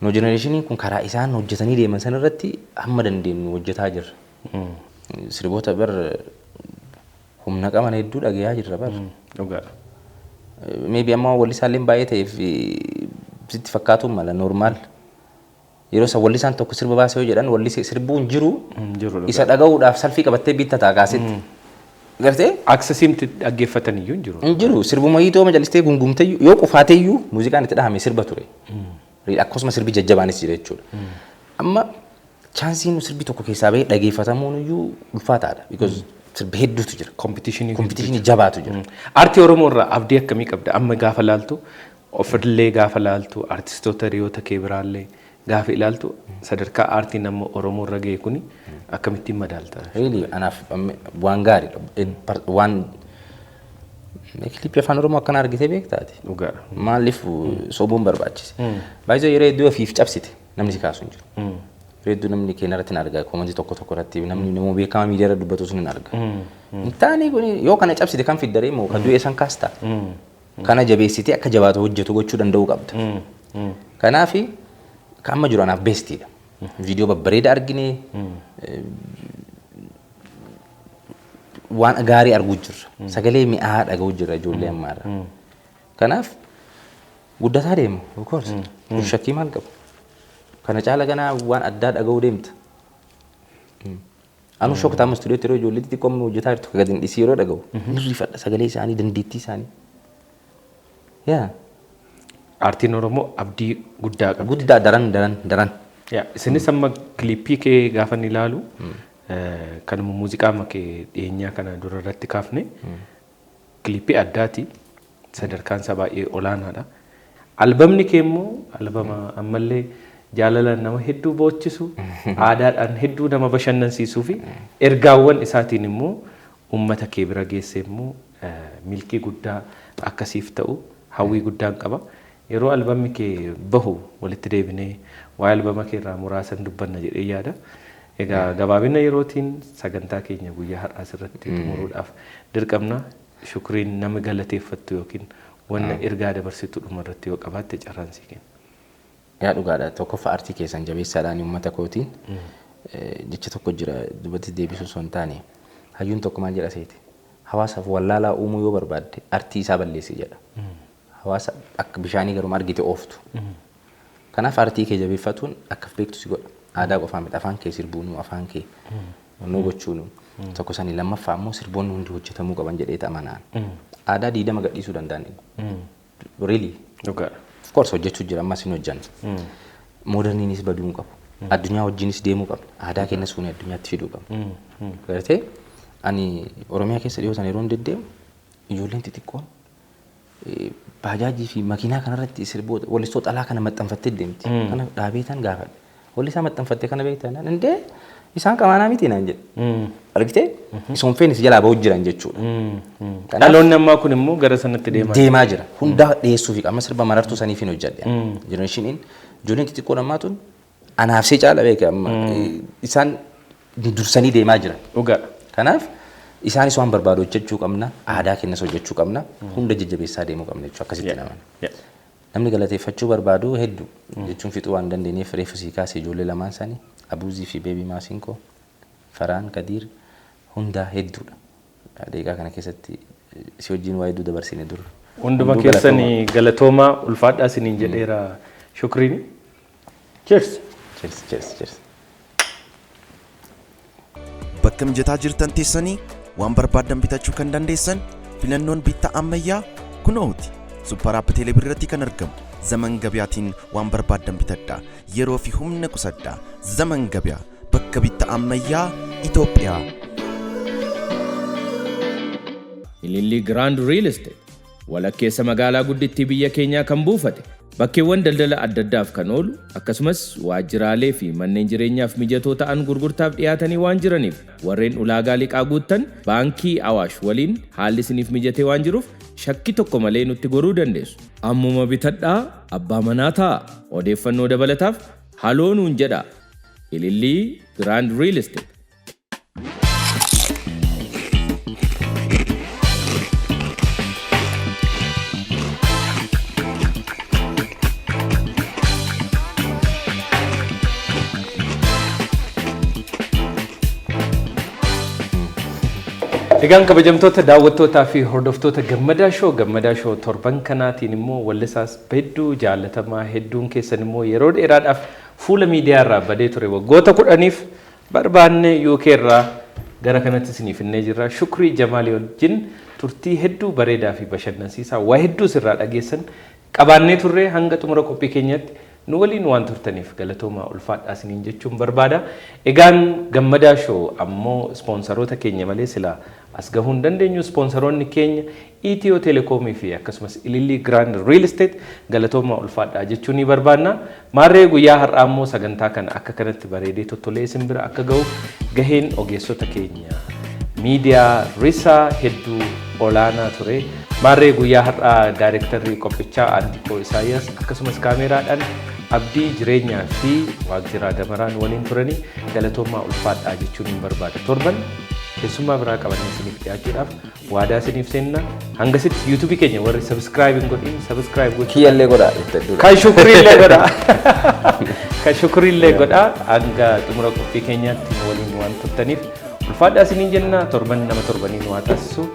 S2: No generationiin kun karaa isaan hojjetanii deeman san irratti hamma dandeenyu hojjetaa jirra. Sirboota bar humna qaban hedduu dhagayaa jirra bar. Maybe amma walli isaallee baay'ee ta'eef sitti fakkaatuun mala normaal. Yeroo isa walli isaan tokko sirba baasee jedhan walli sirbuun jiru isa dhaga'uudhaaf salfii qabattee bittataa kaasitti. Gartee
S1: accessiimti dhaggeeffatan iyyuu hin jiru.
S2: Hin jiru sirbuma hiitoo majalistee gungumtee yoo qufaatee iyyuu muuziqaan itti dhahame sirba ture. Akkasuma sirbi jajjabaanis jira jechuudha. Amma chaansiin sirbi tokko keessaa bahee dhaggeeffatamuun iyyuu ulfaataadha. Because sirbi hedduutu jira. Kompitiishinii jabaatu jira.
S1: Aartii Oromoo irraa abdii akkamii qabda? Amma gaafa laaltu ofillee gaafa laaltu artistoota hiriyoota kee biraallee gaafa ilaaltu sadarkaa aartiin amma Oromoo irra ga'e kuni akkamittiin madaalta?
S2: Really anaaf waan gaariidha. Waan klippii afaan Oromoo akkana argitee beektaati.
S1: Dhugaadha.
S2: Maaliif sobuun barbaachise? Baay'ee yeroo hedduu ofiif cabsite namni si kaasu hin jiru. Yeroo hedduu namni keenya irratti hin arga. Komantii tokko irratti namni nama beekamaa miidiyaa irra dubbatu sun hin arga. Intaanii kun yoo kana cabsite kan fiddaree moo kan du'e san kaasta. Kana jabeessitee akka jabaatu hojjetu gochuu danda'uu qabda. Kanaaf kan amma jiru anaaf beestiidha. Viidiyoo babbareeda argine waan gaarii arguu jirra. Sagalee mi'aa dhaga'uu jirra ijoollee ammaarra. Kanaaf guddataa deemu of course shakkii maal qabu kana caala ganaa waan addaa dhaga'uu deemta anu shokta amma studio yeroo ijoollee xixiqqoo hojjetaa jirtu gadi hin dhisi yeroo dhaga'u ni rifadha sagalee isaanii dandeettii isaanii yaa
S1: Aartiin Oromoo abdii guddaa qaba.
S2: guddaa daran
S1: Isinis amma kilipii kee gaafa ni ilaalu kanuma muuziqaa makee dhiyeenyaa kana dura irratti kaafne kilipii addaati sadarkaan isaa baay'ee olaanaadha. Albamni kee immoo albama ammallee jaalalaan nama hedduu boochisu aadaadhaan hedduu nama bashannansiisuu fi ergaawwan isaatiin immoo uummata kee bira geesse immoo milkii guddaa akkasiif ta'u hawwii guddaan qaba. Yeroo albamni kee bahu walitti deebinee waa'ee albama kee irraa muraasan dubbanna jedhee yaada. Egaa gabaabina yerootiin sagantaa keenya guyyaa har'aas irratti xumuruudhaaf dirqamna. Shukriin nama galateeffattu yookiin wanna ergaa dabarsitu dhuma irratti yoo qabaatte carraansii kenna.
S2: yaa dhugaadha tokkoffaa aartii keessan jabeessaadhaan uummata kootiin jecha tokko jira dubbatti deebisuu osoo hin taane hayyuun tokko maal jedha seeti hawaasaaf wallaalaa uumuu yoo barbaadde aartii isaa balleessi jedha. Hawaasa akka bishaanii garuu argite ooftu. Kanaaf aartii kee jabeeffatuun akka beektu si godha. Aadaa qofaa miti afaan kee sirbuunuu afaan kee onnoo gochuunuu tokko sanii lammaffaa immoo sirboonni hundi hojjetamuu qaban jedhee amanaan. Aadaa 20 gadhiisuu danda'an. Really?
S1: Okay.
S2: Of course hojjechuu jira ammas hin hojjanne. Moderniinis baduu qabu. Addunyaa wajjinis deemuu qabna. Aadaa keenya suunee addunyaatti fiduu qabna. Gartee ani Oromiyaa keessa dhiyootan yeroo deddeemu ijoolleen xixiqqoon baajaajii fi makiinaa kanarratti sirboota wallistoo xalaa kana maxxanfattee deemti. Kana dhaabeetan gaafadhe. Wallisaa maxxanfattee kana beektan indee isaan qamaanaa miti naan jedhe. Argitee isoon feenis jalaa ba'uu jiran jechuudha.
S1: Dhaloonni ammaa kun immoo gara sanatti
S2: deemaa jira. Hunda dhiyeessuu fi amma sirba marartuu saniif hin hojjedhe. Jenereeshiniin ijoolleen xixiqqoon ammaa tun anaafsee caala beeka amma isaan dursanii deemaa jiran.
S1: Dhugaadha.
S2: Kanaaf isaanis waan barbaadu hojjechuu qabna, aadaa keenyas hojjechuu qabna, hunda jajjabeessaa deemuu qabna jechuudha akkasitti naman. Namni galateeffachuu barbaadu hedduu jechuun fixuu waan dandeenyeef reefu sii kaasee ijoollee lamaan isaanii Abuuzii fi Beebii Maasinkoo, Faraan Kadiir hundaa hedduudha. Deeqaa kana keessatti si wajjin waa hedduu dabarsine dur.
S1: Hunduma keessanii galatoomaa ulfaadhaa isiniin jedheera Shukriin. Cheers.
S2: Cheers, cheers, cheers.
S3: Bakka mijataa jirtan teessanii waan barbaadan bitachuu kan dandeessan filannoon bittaa ammayyaa kunooti. Super App Teelebirrii irratti kan argamu zaman gabiyaatiin waan barbaadan bitadhaa yeroo fi humna qusadhaa zaman gabiyaa bakka bittaa ammayyaa Itoophiyaa.
S4: Ililli Grand Real Estate walakkeessa magaalaa guddittii biyya keenyaa kan buufate bakkeewwan daldala adda addaaf kan oolu akkasumas waajjiraalee fi manneen jireenyaaf mijatoo ta'an gurgurtaaf dhiyaatanii waan jiraniif warreen ulaagaa liqaa guuttan baankii Awaash waliin haalli isiniif mijatee waan jiruuf shakkii tokko malee nutti goruu dandeessu. Ammuma bitadhaa abbaa manaa ta'a. Odeeffannoo dabalataaf haloo nuun jedhaa. Ililli Grand Real Estate.
S1: Egaan kabajamtoota daawwattootaa fi hordoftoota Gammadaa Shoo torban kanaatiin immoo wallisaas hedduu jaallatamaa hedduun keessan immoo yeroo dheeraadhaaf fuula miidiyaa irraa badee ture waggoota 10f barbaanne UK irraa gara kanatti isiniif finnee jirra. Shukrii Jamaalii wajjin turtii hedduu bareedaa fi bashannansiisaa waa hedduu sirraa dhageessan qabaannee turre hanga xumura qophii keenyatti nu waliin waan turtaniif galatoomaa ulfaadhaa isiniin jechuun barbaada. Egaan Gammadaa Shoo ammoo ispoonsaroota keenya malee sila as gahuu hin dandeenyu. Ispoonsaroonni keenya Itiyoo Telekoomii fi akkasumas Ililli Grand Real Estate galatoomaa ulfaadhaa jechuun ni barbaanna. Maarree guyyaa har'aa immoo sagantaa kana akka kanatti bareedee tottolee isin bira akka gahu gaheen ogeessota keenya miidiyaa risaa hedduu olaanaa ture. Maarree guyyaa har'aa daayirektarrii qophichaa Antikoo Isaayyaas akkasumas kaameeraadhaan Abdii Jireenyaa fi Waaqjiraa Damaraan waliin turanii galatoomaa ulfaadhaa jechuun ni barbaada. Torban keessummaa biraa qabannee isiniif dhiyaachuudhaaf waadaa isiniif seenna. Hangasitti YouTube keenya warri subscribe godhin subscribe godhin.
S2: Kiyyallee godhaa.
S1: Kan Shukriillee godhaa. Kan Shukriillee godhaa. Hanga xumura qophii keenyaatti waliin waan turtaniif ulfaadhaa isiniin jenna. Torban nama torbaniin waa taasisu.